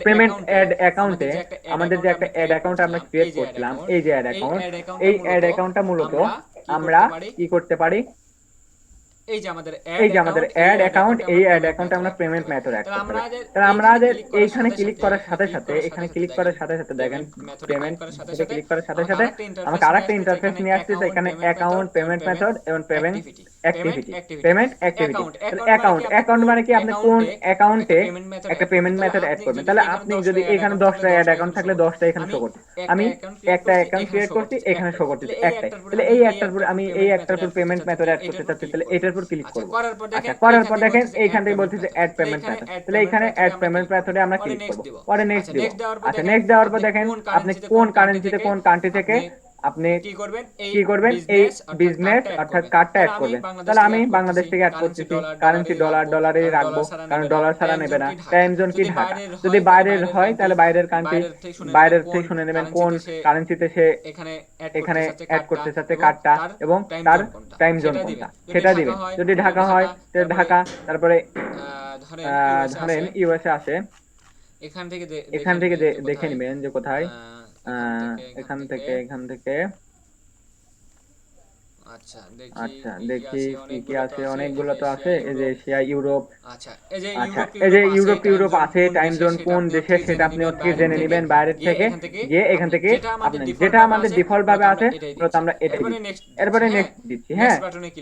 পেমেন্ট অ্যাড অ্যাকাউন্টে আমাদের যে একটা অ্যাড অ্যাকাউন্ট আমরা ক্রিয়েট করছিলাম, এই যে অ্যাড অ্যাকাউন্ট, এই অ্যাড অ্যাকাউন্টটা মূলত আমরা কি করতে পারি, এই যে আমাদের অ্যাড অ্যাকাউন্ট, এই অ্যাড অ্যাকাউন্টে আমরা পেমেন্ট মেথড অ্যাড করতে পারি। তাহলে আমরা এইখানে ক্লিক করার সাথে সাথে, এখানে ক্লিক করার সাথে সাথে দেখেন পেমেন্ট মেথডে ক্লিক করার সাথে সাথে আমাকে আরেকটা ইন্টারফেস নিয়ে আসছে, এখানে অ্যাকাউন্ট, পেমেন্ট মেথড এবং পেমেন্ট অ্যাক্টিভিটি। অ্যাকাউন্ট মানে কি, আপনি কোন অ্যাকাউন্টে একটা পেমেন্ট মেথড অ্যাড করবেন। তাহলে আপনি যদি এখানে 10টা অ্যাড অ্যাকাউন্ট থাকলে 10টা এখানে শো করতে, আমি একটা অ্যাকাউন্ট ক্রিয়েট করছি, এখানে শো করতেছে একটাই। তাহলে এই একটার পর আমি এই একটার পর পেমেন্ট মেথড অ্যাড করতে চাচ্ছি, তাহলে এটার উপর ক্লিক করব। আচ্ছা করার পর দেখেন এইখান থেকে বলতেছে অ্যাড পেমেন্ট মেথড, তাহলে এখানে অ্যাড পেমেন্ট মেথডে আমরা ক্লিক করব, পরে নেক্সট দেব। আচ্ছা নেক্সট দেওয়ার পর দেখেন আপনি কোন কারেন্সিতে, কোন কান্ট্রি থেকে আপনি কি করবেন কি করবেন এই বিজনেস অর্থাৎ কার্ডটা অ্যাড করবেন। তাহলে আমি বাংলাদেশ থেকে অ্যাড করতেছি, কারেন্সি ডলারে রাখবো, কারণ ডলার ছাড়া নেবে না। টাইম জোন কি ঢাকা, যদি বাইরের হয় তাহলে বাইরের কান্ট্রি, বাইরের থেকে শুনে নেবেন কোন কারেন্সিতে সে এখানে অ্যাড করতে চাচ্ছে কার্ডটা এবং তার টাইম জোন কোনটা সেটা দিবেন। যদি ঢাকা হয় তাহলে ঢাকা, তারপরে ধরেন ইউএসএ আসে, এখান থেকে দেখে নেবেন যে কোথায়, এখান থেকে আচ্ছা দেখি কি কি আছে, অনেকগুলো তো আছে, এই যে এশিয়া, ইউরোপ। আচ্ছা এই যে ইউরোপ আছে, টাইম জোন কোন দেশে সেটা আপনি হচ্ছে জেনে নেবেন বাইরের থেকে গিয়ে। এখান থেকে আপনি যেটা আমাদের ডিফল্ট ভাবে আছে মূলত আমরা এটা এরপরে নেক্সট দিচ্ছি। হ্যাঁ,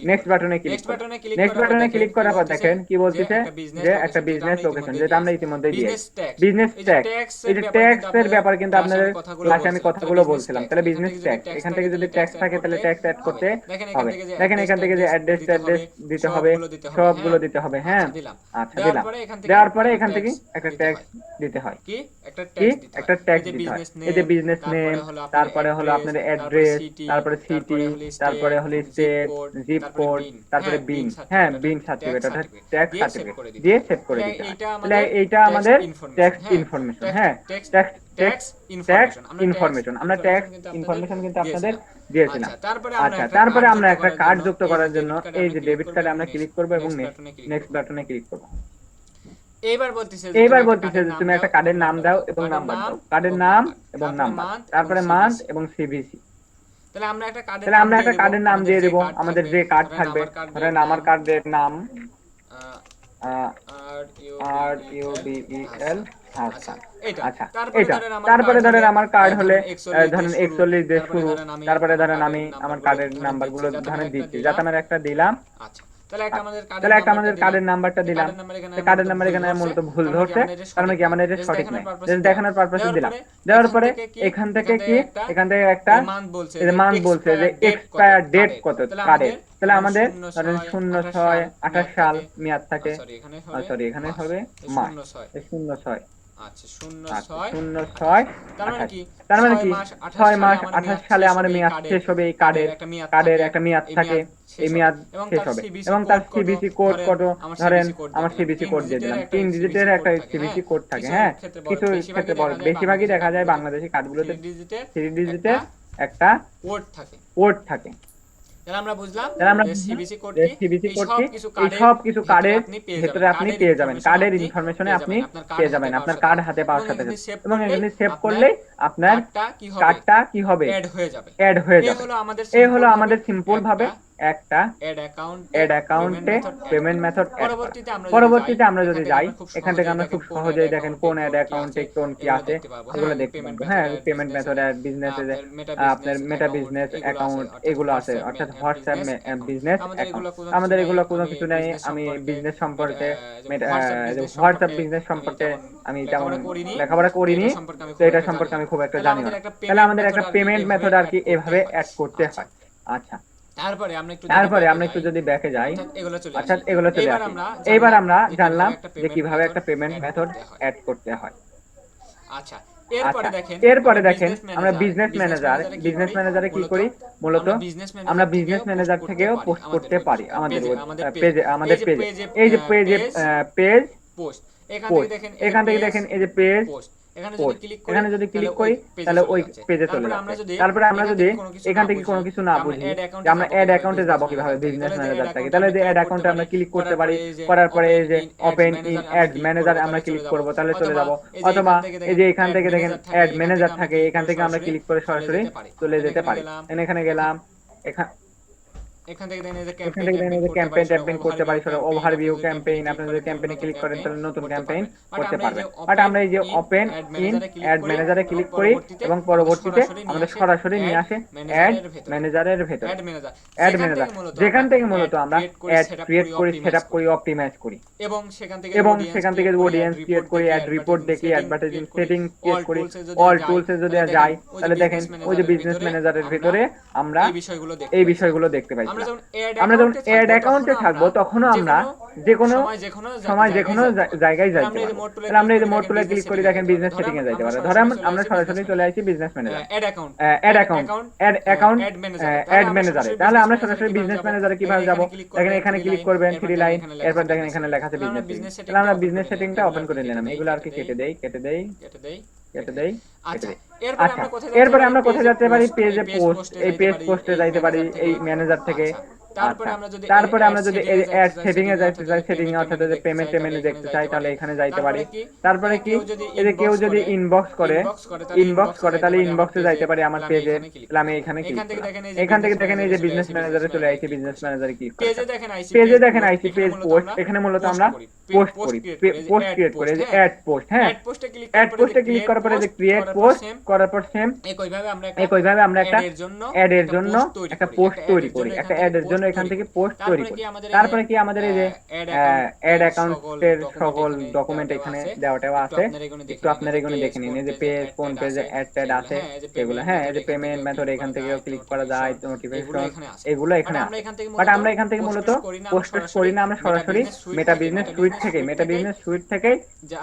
নেক্সট বাটনে ক্লিক করার পর দেখেন কি বলতেছে যে একটা বিজনেস লোকেশন, যেটা আমরা ইতিমধ্যে দিয়েছি। বিজনেস ট্যাক্স, এই যে ট্যাক্স এর ব্যাপার কিন্তু আপনাদের ক্লাসে আমি কথাগুলো বলছিলাম। তাহলে বিজনেস ট্যাক্স, এখান থেকে যদি ট্যাক্স থাকে তাহলে ট্যাক্স অ্যাড করতে হবে। দেখেন এখান থেকে যে অ্যাড্রেস দিতে হবে, সবগুলো দিতে হবে। হ্যাঁ, আচ্ছা দিলাম। দেওয়ার পরে এখান থেকে একটা ট্যাক্স দিতে হয়, কি একটা ট্যাক্স দিতে হয়। এই যে বিজনেস নেম, তারপরে হলো আপনার অ্যাড্রেস, তারপরে সিটি, তারপরে হলো স্টেট, জিপ কোড, তারপরে বিন। হ্যাঁ, বিন সার্টিফিকেট অর্থাৎ ট্যাক্স সার্টিফিকেট দিয়ে সেভ করে দিতে হয়। তাহলে এইটা আমাদের ট্যাক্স ইনফরমেশন। হ্যাঁ, ট্যাক্স ইনফরমেশন, আমরা ট্যাক্স ইনফরমেশন কিন্তু আপনাদের দিয়েছিলাম। আচ্ছা, তারপরে আমরা একটা কার্ড যুক্ত করার জন্য এই যে ডেবিট কার্ডে আমরা ক্লিক করব এবং নেক্সট বাটনে ক্লিক করব। এইবার বলতেছে যে তুমি একটা কার্ডের নাম দাও এবং নাম্বার দাও, কার্ডের নাম এবং নাম্বার, তারপরে মান্থ এবং সিভিসি। তাহলে আমরা একটা কার্ডের নাম দিয়ে দেব, আমাদের যে কার্ড থাকবে। ধরেন আমার কার্ডের নাম RUBEL। আচ্ছা, এটা। তারপরে ধরেন আমার কার্ড হলে ধরেন 41 দিয়ে শুরু, তারপরে ধরেন আমি আমার কার্ডের নাম্বারগুলো ধরেন দিচ্ছি, যাতে আমার একটা দিলাম। তাহলে একটা আমাদের কার্ডের নাম্বারটা দিলাম। কার্ডের নাম্বার এখানে মূলত ভুল ধরছে, কারণ কি আমার এটা সঠিক নয়, দেখানোর পারপাসে দিলাম। দেওয়ার পরে এখান থেকে একটা মান্থ বলছে যে এক্সপায়ার ডেট কত কার্ডের। তাহলে আমাদের ধরেন 06/28 সাল মেয়াদ থাকে, সরি এখানে হবে মাস 06। আচ্ছা 06/28, তার মানে কি 6 মাস 28 সালে আমার মেয়াদ শেষ হবে। এই কার্ডের একটা মেয়াদ থাকে, এই মেয়াদ শেষ হবে। এবং তার সিবিসি কোড কত, ধরেন আমার সিবিসি কোড দিয়ে দিলাম, 3 ডিজিটের একটা সিবিসি কোড থাকে। হ্যাঁ, কিছু ক্ষেত্রে বেশিরভাগই দেখা যায় বাংলাদেশি কার্ডগুলোতে 3 ডিজিটের একটা কোড থাকে। আমরা বুঝলাম যে সিবিসি কোড কি, এই সব কিছু কার্ডের ভিতরে আপনি পেয়ে যাবেন, কার্ডের ইনফরমেশনে আপনি পেয়ে যাবেন আপনার কার্ড হাতে পাওয়ার সাথে সাথে। এবং এখানে সেভ করলে আপনার কার্ডটা কি হবে, অ্যাড হয়ে যাবে। এই হলো আমাদের সিম্পল ভাবে একটা অ্যাড অ্যাকাউন্টে পেমেন্ট মেথড অ্যাড। পরবর্তীতে আমরা যদি যাই, এখান থেকে আমরা খুব সহজেই দেখেন কোন অ্যাড অ্যাকাউন্টে কোন কি আছে এগুলো দেখতে পাবো। হ্যাঁ, পেমেন্ট মেথড অ্যাড, বিজনেস, আপনার মেটা বিজনেস অ্যাকাউন্ট এগুলো আছে, অর্থাৎ হোয়াটসঅ্যাপ বিজনেস অ্যাকাউন্ট। আমাদের এগুলো কোনো কিছু নেই। আমি বিজনেস সম্পর্কে, হোয়াটসঅ্যাপ বিজনেস সম্পর্কে আমি তেমন লেখাপড়া করিনি, তো এটা সম্পর্কে আমি খুব একটা জানি না। তাহলে আমাদের একটা পেমেন্ট মেথড আর কি এভাবে অ্যাড করতে হয়। আচ্ছা, তারপরে আমরা একটু যদি ব্যাকে যাই, অর্থাৎ এগুলো চলে আসি। এইবার আমরা জানলাম যে কিভাবে একটা পেমেন্ট মেথড অ্যাড করতে হয়। আচ্ছা, এরপরে দেখেন আমরা বিজনেস ম্যানেজারে কি করি, মূলত আমরা বিজনেস ম্যানেজার থেকেও পোস্ট করতে পারি আমাদের পেজে। এই যে পেজ পোস্ট, এখান থেকে দেখেন এই যে পেজ পোস্ট, এখানে যদি ক্লিক করি তাহলে ওই পেজে চলে যাবে। তারপরে আমরা যদি এখান থেকে কোনো কিছু না বুঝি যে আমরা অ্যাড অ্যাকাউন্টে যাব কিভাবে বিজনেস ম্যানেজার থেকে, তাহলে যে অ্যাড অ্যাকাউন্টে আমরা ক্লিক করতে পারি, করার পরে এই যে ওপেন ইন অ্যাড ম্যানেজার আমরা ক্লিক করব, তাহলে চলে যাব। অথবা এই যে এখান থেকে দেখেন অ্যাড ম্যানেজার থাকে, এখান থেকে আমরা ক্লিক করে সরাসরি চলে যেতে পারি। এখানে গেলাম, এখান থেকে দেখেন এই যে ক্যাম্পেইন করতে পারি, সব ওভারভিউ ক্যাম্পেইন। আপনি যদি ক্যাম্পেইনে ক্লিক করেন তাহলে নতুন ক্যাম্পেইন করতে পারবেন। বাট আমরা এই যে ওপেন ইন অ্যাড ম্যানেজারে ক্লিক করি এবং পরবর্তীতে আমাদের সরাসরি নিয়ে আসে অ্যাড ম্যানেজারের ভেতর। অ্যাড ম্যানেজার যেখান থেকে মূলত আমরা অ্যাড ক্রিয়েট করি, সেটআপ করি, অপটিমাইজ করি এবং সেখান থেকে অডিয়েন্স ক্রিয়েট করি, অ্যাড রিপোর্ট দেখি, অ্যাডভার্টাইজিং সেটিং ক্রিয়েট করি। অল টুলসে যদি যাই তাহলে দেখেন ওই যে বিজনেস ম্যানেজারের ভিতরে আমরা এই বিষয়গুলো দেখতে পাই। আমরা যখন অ্যাড অ্যাকাউন্টে থাকবো তখনও আমরা যে কোনো সময় যে কোনো জায়গায় যাইতে যাইতে পারবো। পারবো। তাহলে আমরা এই যে মোড টুলে ক্লিক করি, দেখেন বিজনেস সেটিং এ যাইতে পারে। ধরেন আমরা সরাসরি চলে আসি business manager, ad account ad ম্যানেজারে। তাহলে আমরা সরাসরি বিজনেস ম্যানেজারে কিভাবে যাব? দেখেন এখানে ক্লিক করবেন, 3 লাইন, এরপর দেখেন এখানে লেখা আছে বিজনেস সেটিং। তাহলে আমরা বিজনেস সেটিংটা ওপেন করে নিলাম। এগুলো আর কি কেটে দেই। আচ্ছা, আচ্ছা, এরপরে আমরা কোথায় যেতে পারি? পেজে পোস্ট, এই পেজ পোস্টে যাইতে পারি এই ম্যানেজার থেকে। তারপরে আমরা যদি এই অ্যাড সেটিং এ যাইতে চাই, সেটিং এ অর্থাৎ যে পেমেন্ট মেনু দেখতে চাই, তাহলে এখানে যাইতে পারি। তারপরে কি, এই যে কেউ যদি ইনবক্স করে তাহলে ইনবক্সে যাইতে পারি আমার পেজে। তাহলে আমি এখানে ক্লিক করলাম। এখান থেকে দেখেন এই যে বিজনেস ম্যানেজারে চলে আসি, বিজনেস ম্যানেজারে ক্লিক করি। পেজে দেখেন আইসি পেজ পোস্ট, এখানে মূলত আমরা পোস্ট করি, পোস্ট ক্রিয়েট করি, যে অ্যাড পোস্ট। হ্যাঁ, অ্যাড পোস্টে ক্লিক করার পরে যে ক্রিয়েট পোস্ট করার পর সেম একইভাবে আমরা একটা অ্যাড এর জন্য একটা পোস্ট তৈরি করি, একটা অ্যাড এর জন্য এখান থেকে পোস্ট তৈরি করি। তারপরে কি আমাদের এই যে অ্যাড অ্যাকাউন্টের সকল ডকুমেন্ট এখানে দেওয়াটা আছে, একটু আপনারা এগুলো দেখে নিন। এই যে পেজ, কোন পেজে অ্যাড আছে সেগুলো। হ্যাঁ, এই যে পেমেন্ট মেথড এখান থেকে ক্লিক করা যায়, নোটিফিকেশন এগুলো এখানে আছে। বাট আমরা এখান থেকে মূলত পোস্ট করি না, আমরা সরাসরি মেটা বিজনেস সুইট থেকে যে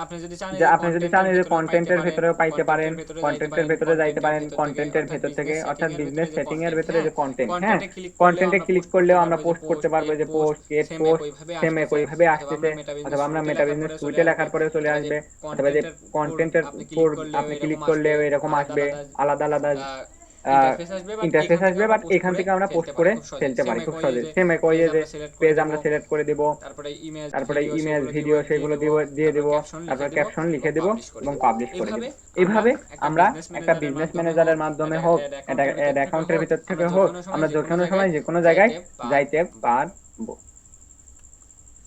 আপনি যদি চান এই যে কন্টেন্টের ভিতরেও পাইতে পারেন, কন্টেন্টের ভিতরে যাইতে পারেন, কন্টেন্টের ভিতর থেকে অর্থাৎ বিজনেস সেটিং এর ভিতরে যে কন্টেন্ট, হ্যাঁ, কন্টেন্টে ক্লিক করলেও আমরা পোস্ট করতে পারবো। যে পোস্ট গেট পোস্ট সেম একইভাবে আসতেছে, অথবা আমরা মেটা বিজনেস সুইটে লেখার পরে চলে আসবে, অথবা যে কন্টেন্টের উপর আপনি ক্লিক করলে এরকম আসবে, আলাদা আলাদা ইন্টারফেস আসবে। বাট এখান থেকে আমরা পোস্ট করে ফেলতে পারি খুব সহজে। সেম একই যে পেজ আমরা সিলেক্ট করে দিব, তারপরে ইমেজ ভিডিও সেগুলো দিয়ে দেব, তারপরে ক্যাপশন লিখে দেব এবং পাবলিশ করে দেব। এইভাবে আমরা একটা বিজনেস ম্যানেজারের মাধ্যমে হোক, এটা অ্যাড অ্যাকাউন্টের ভিতর থেকে হোক, আমরা যে কোনো সময় যে কোনো জায়গায় যাইতে পারবো।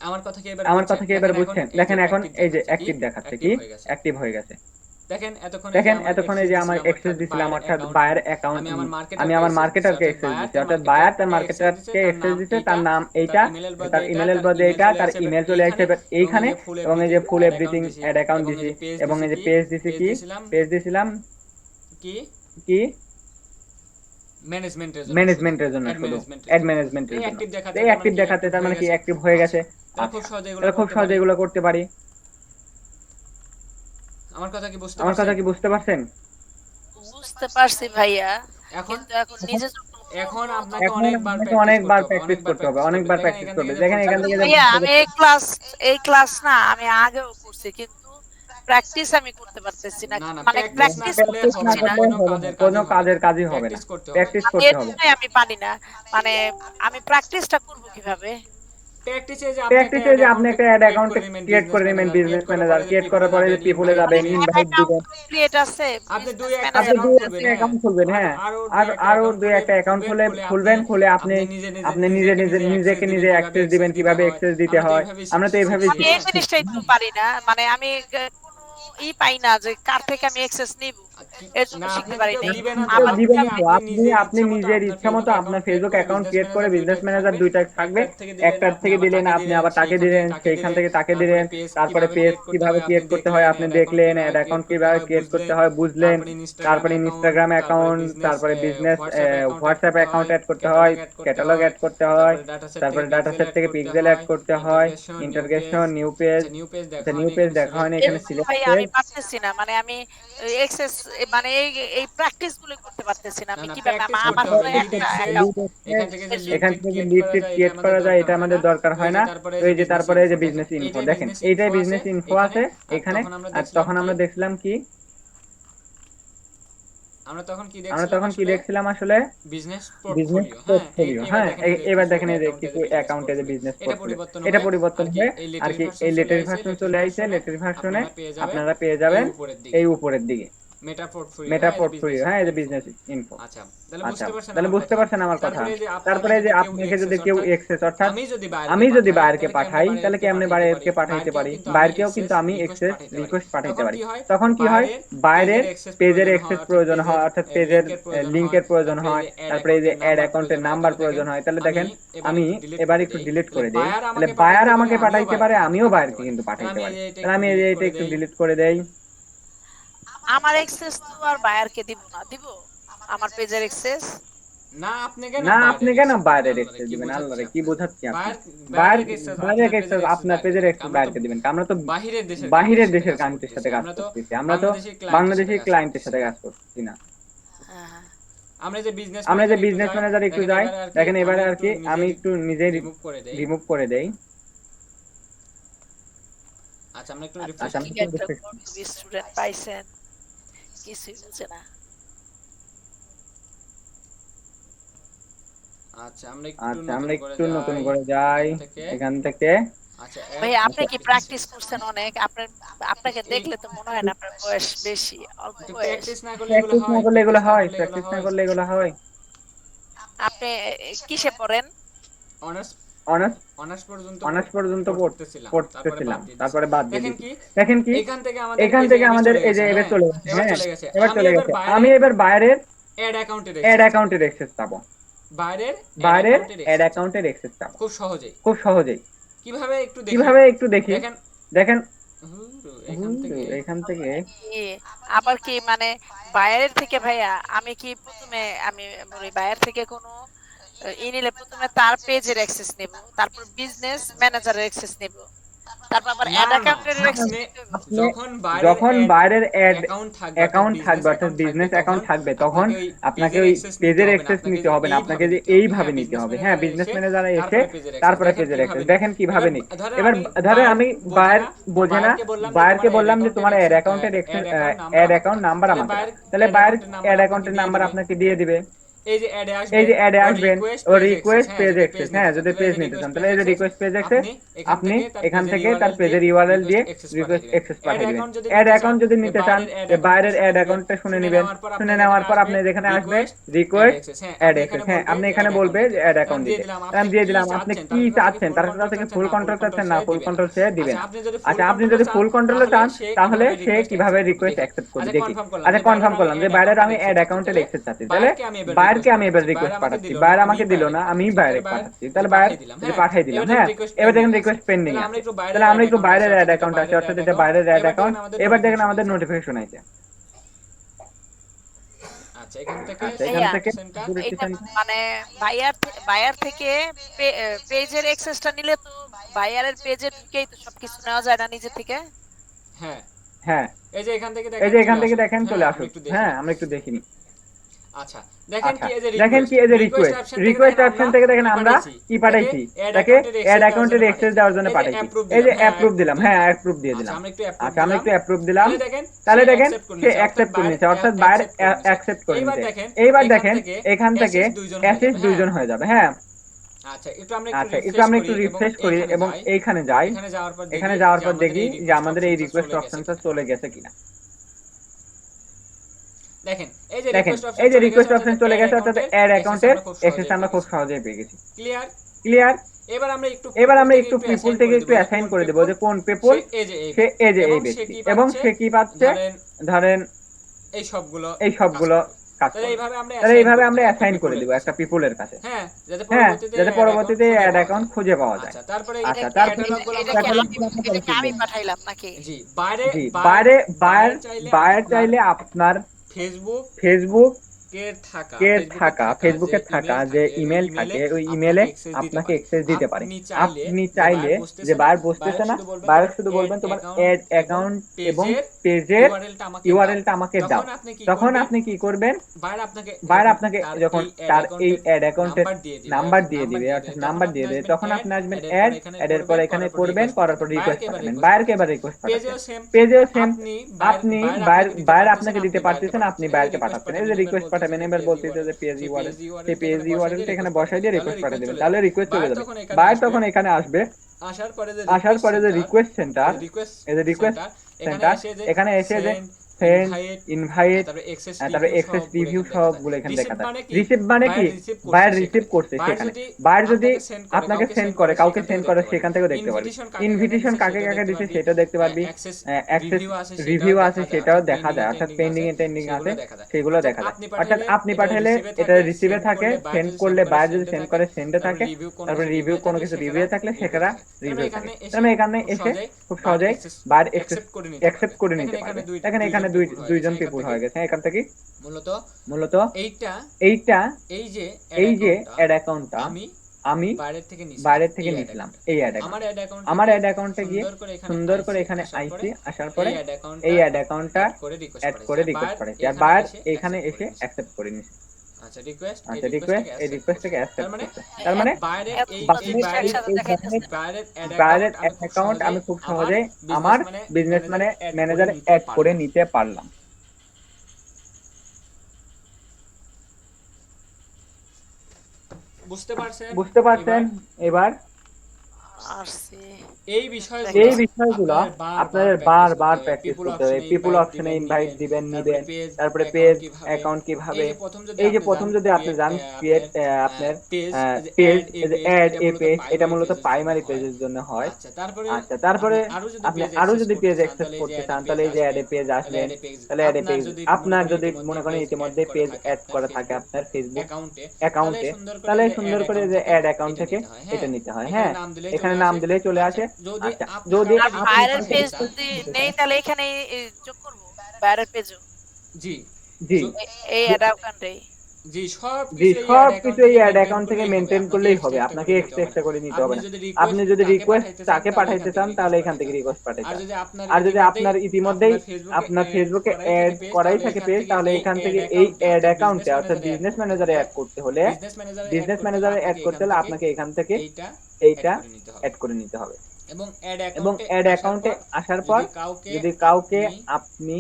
আমার কথা কি এবার বুঝছেন? দেখেন এখন এই যে অ্যাক্টিভ দেখাচ্ছে, কি অ্যাক্টিভ হয়ে গেছে। দেখেন এতক্ষণে যে আমার অ্যাক্সেস দিছিলাম, অর্থাৎ বায়ার অ্যাকাউন্ট, আমি আমার মার্কেটারকে অ্যাক্সেস দিচ্ছি, অর্থাৎ বায়ার তার মার্কেটারকে অ্যাক্সেস দিচ্ছে, তার নাম এইটা, তার ইমেলের বদলে এটা, তার ইমেল চলে আসছে এইখানে। এবং এই যে ফুল এভরিথিং অ্যাড অ্যাকাউন্ট দিছি, এবং এই যে পেজ দিছি, কি পেজ দিছিলাম, কি ম্যানেজমেন্টের জন্য, শুধু অ্যাড ম্যানেজমেন্টের জন্য। এই অ্যাক্টিভ দেখাতে তার মানে কি অ্যাক্টিভ হয়ে গেছে। খুব সহজে এগুলো করতে পারি। আমার কথা কি বুঝতে পারছেন? বুঝতে পারছি ভাইয়া, এখন কিন্তু নিজে এখন আপনাকে অনেকবার প্র্যাকটিস করতে হবে, দেখেন এখান থেকে ভাইয়া আমি এই ক্লাস না আমি আগেও করছি, কিন্তু প্র্যাকটিস আমি করতে পারতেছি না। মানে প্র্যাকটিস করতে না, কোনো কাজই হবে না, প্র্যাকটিস করতে হবে। আমি পারি না, মানে আমি প্র্যাকটিসটা করব কিভাবে? প্র্যাকটিসে যে আপনি একটা অ্যাড অ্যাকাউন্ট ক্রিয়েট করে নেবেন, বিজনেস ম্যানেজার ক্রিয়েট করার পরে যে পিপলে যাবেন, ইনভাইট দিবেন, ক্রিয়েট আছে, আপনি দুই একটা অ্যাকাউন্ট খুলবেন। হ্যাঁ, আর দুই একটা অ্যাকাউন্ট খুলে আপনি নিজেকে নিজে অ্যাক্সেস দিবেন। কিভাবে অ্যাক্সেস দিতে হয় আমরা তো এইভাবে আমি এই জিনিসটাই তো পারি না, মানে আমি পাই না যে কার থেকে আমি অ্যাক্সেস নিব, এর জন্য শিখতে পারি না। আপনি নিজের ইচ্ছা মতো আপনার ফেসবুক অ্যাকাউন্ট ক্রিয়েট করে বিজনেস ম্যানেজার দুইটা থাকবে, একটার থেকে দিলেন, আপনি আবার তাকে দিলেন, সেইখান থেকে তাকে দিলেন, তারপরে পেজ কিভাবে ক্রিয়েট করতে হয় আপনি দেখলেন, অ্যাড অ্যাকাউন্ট কিভাবে ক্রিয়েট করতে হয় বুঝলেন, তারপরে ইনস্টাগ্রাম অ্যাকাউন্ট, তারপরে বিজনেস হোয়াটসঅ্যাপ অ্যাকাউন্ট অ্যাড করতে হয়, ক্যাটালগ অ্যাড করতে হয়, তারপরে ডাটা সেট থেকে পিক্সেল অ্যাড করতে হয়, ইন্টারগ্রেশন, নিউ পেজ দেখা হয় না, এখানে সিলেক্ট আমি পারতেছি না, মানে আমি এক্সেস মানে এই প্র্যাকটিস গুলো করতে পারতেছি না। আমি কিভাবে আমার এখান থেকে লিড ক্রিয়েট করা যায়, এটা আমাদের দরকার হয় না। তো এই যে তারপরে এই যে বিজনেস ইনফো, দেখেন এইটাই বিজনেস ইনফো আছে এখানে। আর তখন আমরা দেখছিলাম কি, আমরা তখন কি দেখছিলাম আসলে বিজনেস পোর্টফোলিও। হ্যাঁ, এবার দেখেন এই যে কিছু অ্যাকাউন্টে যে বিজনেস পোর্টফোলিও, এটা পরিবর্তন হয়ে আর কি এই লেটেস্ট ভার্সন চলে আইছে। লেটেস্ট ভার্সনে আপনারা পেয়ে যাবেন এই উপরের দিকে মেটা পোর্টফোলিও। হ্যাঁ, এই যে বিজনেস ইনফো। আচ্ছা, তাহলে বুঝতে পারছেন আমার কথা। তারপরে যে আপনাকে যদি কেউ অ্যাক্সেস, অর্থাৎ আমি যদি বায়ারকে পাঠাই, তাহলে কি আমি বায়ারকে পাঠাইতে পারি, বায়ারকেও কিন্তু আমি অ্যাক্সেস রিকোয়েস্ট পাঠাইতে পারি। তখন কি হয়, বায়ারের পেজের অ্যাক্সেস প্রয়োজন হয়, অর্থাৎ পেজের লিংকের প্রয়োজন হয়, তারপরে এই যে অ্যাড অ্যাকাউন্টের নাম্বার প্রয়োজন হয়। তাহলে দেখেন আমি এবার একটু ডিলিট করে দেই, তাহলে বায়ার আমাকে পাঠাইতে পারে, আমিও বায়ারকে কিন্তু পাঠাইতে পারি। তাহলে আমি এটা একটু ডিলিট করে দেই। আমার অ্যাক্সেস তো আর বায়ারকে দিব না, দিব আমার পেজের অ্যাক্সেস না আপনি কেন না আপনি বাইরের কেন অ্যাক্সেস বাইরের দিবেন? এক্সেস আল্লাহরে কি দিবেন? বোঝাচ্ছি আল্লাহরে কি আপনাকে? বোঝাচ্ছি আপনি? বাইরের অ্যাক্সেস বাইরের আপনার এক্সেস পেজের অ্যাক্সেস আপনার বাইরে পেজের দিবেন। এক্সেস আমরা তো বাইরকে দিবেন। আমরা তো বাহিরের দেশের বাহিরের কান্ট্রির সাথে দেশের কাজ কান্ট্রির করতেছি। সাথে কাজ আমরা তো করতেছি, আমরা তো বাংলাদেশি ক্লায়েন্টের সাথে বাংলাদেশি কাজ ক্লায়েন্টের করতেছি সাথে না। কাজ করতেছি না। হ্যাঁ হ্যাঁ। আমরা যে বিজনেস আমরা যে ম্যানেজার একটু বিজনেস যাই, ম্যানেজার একটু দেখেন যাই, এবারে আর কি দেখেন আমি এবারে আর একটু কি আমি নিজে একটু নিজে রিমুভ করে দেই। রিমুভ করে দেই। আচ্ছা আমরা একটু আপনি রিফ্রেশ আচ্ছা কি আমি একটা একটু ভর্তি স্টুডেন্ট পাইছেন? কিছুই বুঝে না। আচ্ছা আমরা আচ্ছা আমরা একটু একটু নতুন যাই করে যাই এখান থেকে। এখান থেকে। আচ্ছা ভাই অ্যাড আপনি কি বিজনেস প্র্যাকটিস করছেন অনেক? আপনাকে এই দেখলে তো মনে হয় না আপনার বয়স বেশি, অল্প একটু বয়স। প্র্যাকটিস না করলে এগুলো প্র্যাকটিস না হয়, করলে এগুলো প্র্যাকটিস না হয়, করলে এগুলো প্র্যাকটিস না হয়। করলে এগুলো হয়। আপনি কিসে পড়েন? অনার্স অনার্স অনার্স পর্যন্ত অনার্স পর্যন্ত পড়তেছিলাম, তারপরে পড়তেছিলাম, বাদ দিয়ে দিছি। তারপরে বাদ দিয়ে দেখেন দিয়েছি। কি দেখেন কি এখান থেকে আমাদের এখান এই যে থেকে এবার আমাদের চলে এই যে গেছে। এবার হ্যাঁ চলে গেছে। এবার হ্যাঁ চলে গেছে। এবার আমি চলে এবার গেছে। বাইরে আমি এবার বাইরের অ্যাড অ্যাকাউন্টের অ্যাড অ্যাক্সেস চাবো। অ্যাকাউন্টের অ্যাক্সেস পাবো। বাইরের অ্যাড বাইরের অ্যাকাউন্টের অ্যাড অ্যাক্সেস চাবো অ্যাকাউন্টের অ্যাক্সেস পাবো খুব সহজেই। খুব সহজেই। কিভাবে একটু দেখি। কিভাবে একটু দেখি। দেখেন দেখেন এখান থেকে এখান থেকে কি আবার কি মানে বাইরের থেকে ভাইয়া আমি কি প্রথমে আমি বলি বাইরের থেকে কোনো নিলে প্রথমে তার পেজের অ্যাক্সেস নেব, তারপর বিজনেস ম্যানেজারের অ্যাক্সেস নেব, তারপর আবার না অ্যাড না অ্যাকাউন্টের অ্যাক্সেস আপনি নিতে হবে। আপনি যখন বাইরের বাইরের অ্যাড অ্যাকাউন্ট অ্যাকাউন্ট থাকবে থাকবে অর্থাৎ অর্থাৎ বিজনেস বিজনেস অ্যাকাউন্ট অ্যাকাউন্ট থাকবে থাকবে আপনাকে তখন ওই আপনাকে পেজের ওই অ্যাক্সেস নিতে পেজের হবে না, অ্যাক্সেস আপনাকে নিতে যে হবে, এইভাবে বিজনেস নিতে হবে। ম্যানেজার হ্যাঁ বিজনেস এসে ম্যানেজারে এসে তারপরে পেজের তারপরে অ্যাক্সেস। পেজের অ্যাক্সেস। দেখেন কিভাবে নিই। ধরেন এবার ধরেন আমি বায়ার বোঝে না, বায়ারকে বললাম যে তোমার অ্যাড অ্যাকাউন্টের অ্যাড অ্যাকাউন্ট নাম্বার আমাকে দাও। তাহলে বায়ার অ্যাড অ্যাকাউন্টের নাম্বার আপনাকে দিয়ে দিবে। এই যে অ্যাডে এই যে আসবেন অ্যাডে ও আসবেন রিকোয়েস্ট ও পেজ অ্যাক্সেস। রিকোয়েস্ট হ্যাঁ পেজ যদি পেজ অ্যাক্সেস। হ্যাঁ নিতে যদি চান পেজ তাহলে নিতে চান রিকোয়েস্ট তাহলে পেজ এই যে অ্যাক্সেস রিকোয়েস্ট পেজ অ্যাক্সেস আপনি এখান থেকে তার পেজের ইউআরএল দিয়ে অ্যাক্সেস পাঠিয়ে দিবেন। অ্যাড অ্যাকাউন্ট যদি নিতে চান যে বাইরের অ্যাড অ্যাকাউন্টটা শুনে নেবেন। শুনে নেওয়ার পর আপনি যেখানে আসবে রিকোয়েস্ট অ্যাড অ্যাক্সেস। হ্যাঁ আপনি এখানে বলবে যে অ্যাড অ্যাকাউন্ট দিতে। আমি দিয়ে দিলাম। আপনি কি চাচ্ছেন, তার কাছ থেকে ফুল কন্ট্রোল চাচ্ছেন না ফুল কন্ট্রোল সে দিবেন। আচ্ছা আপনি যদি ফুল কন্ট্রোল চান তাহলে সে কিভাবে রিকোয়েস্ট অ্যাকসেপ্ট করবে দেখি। আচ্ছা কনফার্ম করলাম যে বাইরের আমি অ্যাড অ্যাকাউন্টের অ্যাক্সেস চাচ্ছি। তাহলে বাইরকে আমি এবার রিকোয়েস্ট পাঠাচ্ছি। বাইরে আমাকে দিল না, আমি বাইরে পাঠাচ্ছি। তাহলে বাইরে পাঠিয়ে দিলাম। হ্যাঁ এবার দেখেন রিকোয়েস্ট পেন্ডিং আছে। তাহলে আমরা একটু বাইরের অ্যাড অ্যাকাউন্ট আছে অর্থাৎ এটা বাইরের অ্যাড অ্যাকাউন্ট। এবার দেখেন আমাদের নোটিফিকেশন আইছে। আচ্ছা এখান থেকে ভাইয়া, সেন্টার এটা মানে বায়ার থেকে পেজের অ্যাক্সেসটা নিলে তো বায়ারের পেজে ঢুকেই তো সবকিছু নেওয়া যায় না নিজে থেকে। হ্যাঁ হ্যাঁ এই যে এখান থেকে এই যে এখান থেকে দেখেন চলে হ্যাঁ, আসুন। একটু দেখি। হ্যাঁ আমরা একটু দেখিনি। আচ্ছা দেখেন আচ্ছা কি এই যে দেখেন কি এই যে রিকোয়েস্ট অপশন থেকে দেখেন আমরা কি পাঠাইছি। তাকে অ্যাড অ্যাকাউন্টের অ্যাক্সেস দেওয়ার জন্য পাঠাইছি। এই যে অ্যাপ্রুভ দিলাম। হ্যাঁ অ্যাপ্রুভ দিয়ে দিলাম। আচ্ছা আমরা একটু অ্যাপ্রুভ দিলাম। তাহলে দেখেন সে অ্যাকসেপ্ট করে নিয়েছে অর্থাৎ বাইরে অ্যাকসেপ্ট করে নিয়েছে। এইবার দেখেন এখান থেকে অ্যাসিস্ট দুইজন হয়ে যাবে। হ্যাঁ আচ্ছা একটু আমরা একটু রিফ্রেশ করি এবং এইখানে যাই। এখানে যাওয়ার পর দেখি যে আমাদের এই রিকোয়েস্ট অপশনটা চলে গেছে কিনা। দেখেন এই যে রিকোয়েস্ট অপশন চলে গেছে অর্থাৎ অ্যাড অ্যাকাউন্টের অ্যাক্সেস আমরা খুব সহজেই পেয়ে গেছি। ক্লিয়ার। এবার আমরা একটু পিপল থেকে একটু অ্যাসাইন করে দেব যে কোন পিপল সে এই যে এই ব্যক্তি এবং সে কি পাচ্ছে ধরেন এই সবগুলো কাজ করে। তাহলে এইভাবে আমরা অ্যাসাইন করে দেব একটা পিপলের কাছে। হ্যাঁ যাতে পরবর্তীতে অ্যাড অ্যাকাউন্ট খুঁজে পাওয়া যায়। আচ্ছা তারপরে এটা কি আমি পাঠাইলাম নাকি? জি বাইরে বায়ার চাইলে আপনার ফেসবুক ফেসবুকে থাকা যে ইমেল থাকে ওই ইমেলে আপনাকে অ্যাক্সেস দিতে পারে। আপনি চাইলে যে বায়ার বসতেছে না, বায়ার শুধু বলবেন তোমার অ্যাড অ্যাকাউন্ট এবং পেজের ইউআরএলটা আমাকে দাও। তখন আপনি কি করবেন, বায়ার আপনাকে যখন তার এই অ্যাড অ্যাকাউন্টের নাম্বার দিয়ে দিবে অর্থাৎ নাম্বার দিয়ে দেবে তখন আপনি আসবেন অ্যাডের পর এখানে করবেন, করার পর রিকোয়েস্ট পাঠাবেন। বায়ারকে এবার রিকোয়েস্ট পাঠাবেন। পেজেও সেম আপনি বায়ার আপনাকে দিতে পারতেছেন, আপনি বায়ারকে পাঠাচ্ছেন। এই যে রিকোয়েস্ট পাঠাবেন এবার বলতেছে যে পেজ ইউআরএল, সেই পেজ ইউআরএলটা এখানে বসাই দিয়ে রিকোয়েস্ট পাঠিয়ে দেবেন। তাহলে রিকোয়েস্ট চলে যাবে। বায়ার তখন এখানে আসবে। আসার পরে যে রিকোয়েস্ট সেন্টার এই যে রিকোয়েস্ট সেন্টার এখানে এসে যে সেন্ড ইনভাইট তারপরে এক্সেস রিভিউ সবগুলো এখানে দেখা যায়। রিসিভ মানে কি বায়ার রিসিভ করছে সেখানে। বায়ার যদি আপনাকে সেন্ড করে কাউকে সেন্ড করে সেখান থেকেও দেখতে পারবি। ইনভিটেশন কাকে কাকে দিতে সেটা দেখতে পারবি। অ্যাক্সেস রিভিউ আছে সেটাও দেখা যায় অর্থাৎ পেন্ডিং এ টেন্ডিং আছে সেগুলো দেখা যায়। অর্থাৎ আপনি পাঠালে এটা রিসিভে থাকে, সেন্ড করলে বায়ার যদি সেন্ড করে সেন্ডে থাকে, তারপরে রিভিউ কোনো কিছু রিভিউ থাকলে সেটা রিভিউ থাকে। তাহলে এখানে এসে খুব সহজেই বায়ার অ্যাকসেপ্ট করে নিতে পারবে। দেখেন এখানে দুইজন পিপুল হয়ে গেছে এখান থেকে মূলত এইটা এইটা এই যে এই যে অ্যাড অ্যাকাউন্টটা আমি বাইরের থেকে নিছিলাম এই অ্যাড অ্যাকাউন্ট আমার অ্যাড অ্যাকাউন্টে গিয়ে সুন্দর করে এখানে আসার পরে এই অ্যাড অ্যাকাউন্টটা অ্যাড করে রিকোয়েস্ট পাঠাচ্ছি আর বায়ার এখানে এসে অ্যাকসেপ্ট করে নিছে। আচ্ছা রিকোয়েস্ট এই রিকোয়েস্টটাকে অ্যাকসেপ্ট করতে তার মানে বাইরের এই জিনিসটা একসাথে দেখাইতেছে। বাইরের অ্যাড অ্যাকাউন্ট আমি খুব সহজে আমার বিজনেস ম্যানেজারে অ্যাড করে নিতে পারলাম। বুঝতে পারছেন এবার? আসছে এই বিষয়গুলো আপনাদের বারবার প্র্যাকটিস করতে হবে। পিপল অপশনে ইনভাইট দিবেন নিবেন, তারপরে পেজ অ্যাকাউন্ট কিভাবে, এই যে প্রথম যদি আপনি জান ক্রিয়েট আপনার পেজ অ্যাড এ পেজ, এটা মূলত প্রাইমারি পেজের জন্য হয়। আচ্ছা তারপরে আপনি আরো যদি পেজ অ্যাক্সেস করতে চান তাহলে এই যে অ্যাড এ পেজ আসবেন, তাহলে অ্যাড এ পেজ আপনার যদি মনে করেন ইতিমধ্যে পেজ অ্যাড করা থাকে আপনার ফেসবুক অ্যাকাউন্টে, তাহলে সুন্দর করে যে অ্যাড অ্যাকাউন্ট থেকে এটা নিতে হয়। হ্যাঁ, এখানে নাম দিলে চলে আসে। আচ্ছা যদি বাইরের পেজ যদি নেই তাহলে এখানে যোগ করব বাইরের পেজও। জি জি এই অ্যাড অ্যাকাউন্টে জি সব কিছু এই অ্যাড অ্যাকাউন্ট থেকে মেইনটেইন করলেই হবে, আপনাকে এক্সট্রা করে নিতে হবে না। আপনি যদি রিকোয়েস্ট তাকে পাঠাইতে চান তাহলে এখান থেকে রিকোয়েস্ট পাঠাইতে হবে। আর যদি আপনার ইতিমধ্যেই আপনার ফেসবুকে অ্যাড করাই থাকে পেজ, তাহলে এখান থেকে এই অ্যাড অ্যাকাউন্টে অর্থাৎ বিজনেস ম্যানেজারে অ্যাড করতে হলে আপনাকে এখান থেকে এইটা অ্যাড করে নিতে হবে। এবং অ্যাড অ্যাকাউন্টে আসার পর যদি কাউকে আপনি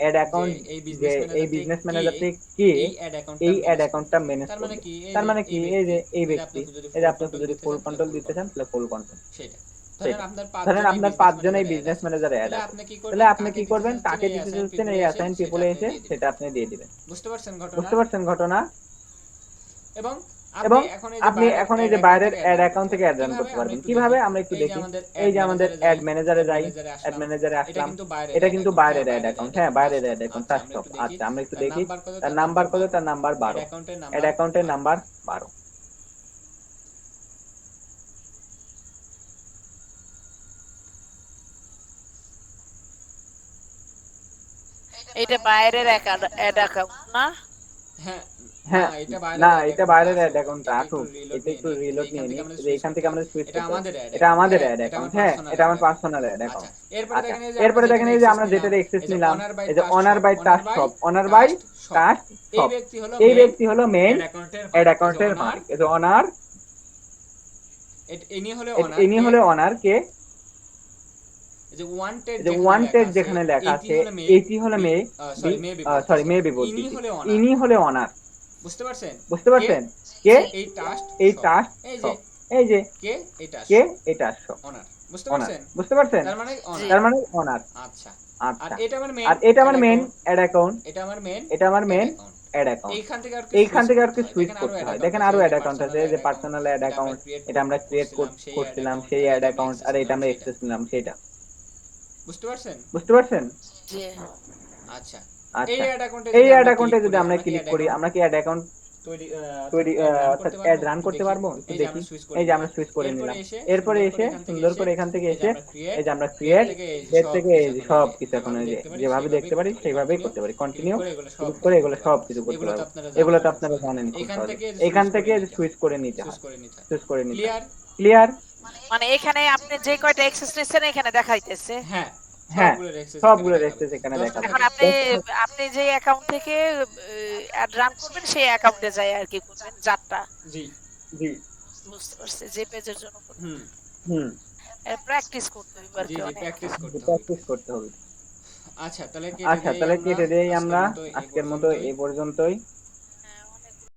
অ্যাড অ্যাকাউন্ট যে এই বিজনেস ম্যানেজার থেকে কি এই অ্যাড অ্যাকাউন্টটা ম্যানেজ করবে, তার মানে কি এই যে এই ব্যক্তি, এই যে আপনি যদি ফুল কন্ট্রোল দিতে চান তাহলে ফুল কন্ট্রোল, ধরেন আপনার 5 জন এই বিজনেস ম্যানেজারে অ্যাড আছে, তাহলে আপনি কি করবেন, তাকে দিতে চাচ্ছেন এই অ্যাসাইন পিপলে এসে সেটা আপনি দিয়ে দিবেন। বুঝতে পারছেন ঘটনা? এবং আপনি এখন এই যে বাইরের অ্যাড অ্যাকাউন্ট থেকে অ্যাড রান করতে পারবেন কিভাবে আমরা একটু দেখি। এই যে আমাদের অ্যাড ম্যানেজারে যাই, অ্যাড ম্যানেজারে আসলাম, এটা কিন্তু বাইরের অ্যাড অ্যাকাউন্ট। হ্যাঁ, বাইরের অ্যাড অ্যাকাউন্ট তার সব। আচ্ছা আমরা একটু দেখি তার নাম্বার কত, তার নাম্বার 12, অ্যাড অ্যাকাউন্টের নাম্বার 12। এটা বাইরের অ্যাড অ্যাকাউন্ট না? হ্যাঁ না, এটা বাইরের অ্যাড অ্যাকাউন্ট আসুক, এটা একটু রিলোড নিয়ে নিই। এখান থেকে আমরা সুইচ করব, এটা আমাদের অ্যাড অ্যাকাউন্ট। হ্যাঁ, এটা আমার পার্সোনাল অ্যাড অ্যাকাউন্ট। আচ্ছা এরপরে দেখেন এই যে আমরা যেটার অ্যাক্সেস নিলাম, এই যে honour by task shop, honour by task shop, এই ব্যক্তি হলো মেইন অ্যাড অ্যাকাউন্টের মালিক। এই যে অনার, ইনি হলো অনার কে, এই যে ওয়ান্টেড যেখানে লেখা আছে এইটি হলো মে বি বলছি, ইনি হলো অনার। বুঝতে পারছেন? কে এই টাস্ক শপ, এই যে কে এই টাস্ক শপ অনার। বুঝতে পারছেন? তার মানে অনার। আচ্ছা আর এটা আমার মেইন অ্যাড অ্যাকাউন্ট, এটা আমার মেইন অ্যাড অ্যাকাউন্ট। এইখান থেকে আর কি সুইচ করতে হয়। দেখেন আরো অ্যাড অ্যাকাউন্ট আছে, যে পার্সোনাল অ্যাড অ্যাকাউন্ট, এটা আমরা ক্রিয়েট করছিলাম সেই অ্যাড অ্যাকাউন্ট, আর এটা আমরা অ্যাক্সেস নিলাম সেটা। বুঝতে পারছেন? জি। আচ্ছা এই অ্যাড অ্যাকাউন্টে যদি আমরা ক্লিক করি, আমরা কি অ্যাড অ্যাকাউন্ট তৈরি অর্থাৎ অ্যাড রান করতে পারবো? একটু দেখি। এই যে আমরা সুইচ করে নিলাম, এরপরে এসে সুন্দর করে এখান থেকে এসে এই যে আমরা ক্রিয়েট এর থেকে এই যে সব কিছু এখন এই যে যেভাবে দেখতে পারি সেইভাবেই করতে পারি। কন্টিনিউ ক্লিক করে এগুলো সব কিছু করতে পারবো। এগুলো তো আপনারা জানেন খুব সহজে। এখান থেকে সুইচ করে নিতে হয়, সুইচ করে নিতে হয়। ক্লিয়ার? মানে এখানে আপনি যে কয়টা অ্যাক্সেস নিছেন এখানে দেখাইতেছে। হ্যাঁ সবগুলোর অ্যাক্সেস এখানে দেখাবে। এখন আপনি যে অ্যাকাউন্ট থেকে অ্যাড রান করবেন সেই অ্যাকাউন্টে যাই আর কি করবেন যাত্রা। জি বুঝতে পারছি, যে পেজের জন্য করবেন। হুম প্র্যাকটিস করতে হবে আর কি, অনেক প্র্যাকটিস করতে হবে। আচ্ছা তাহলে কেটে দেই আমরা। আজকের মতো এই পর্যন্তই।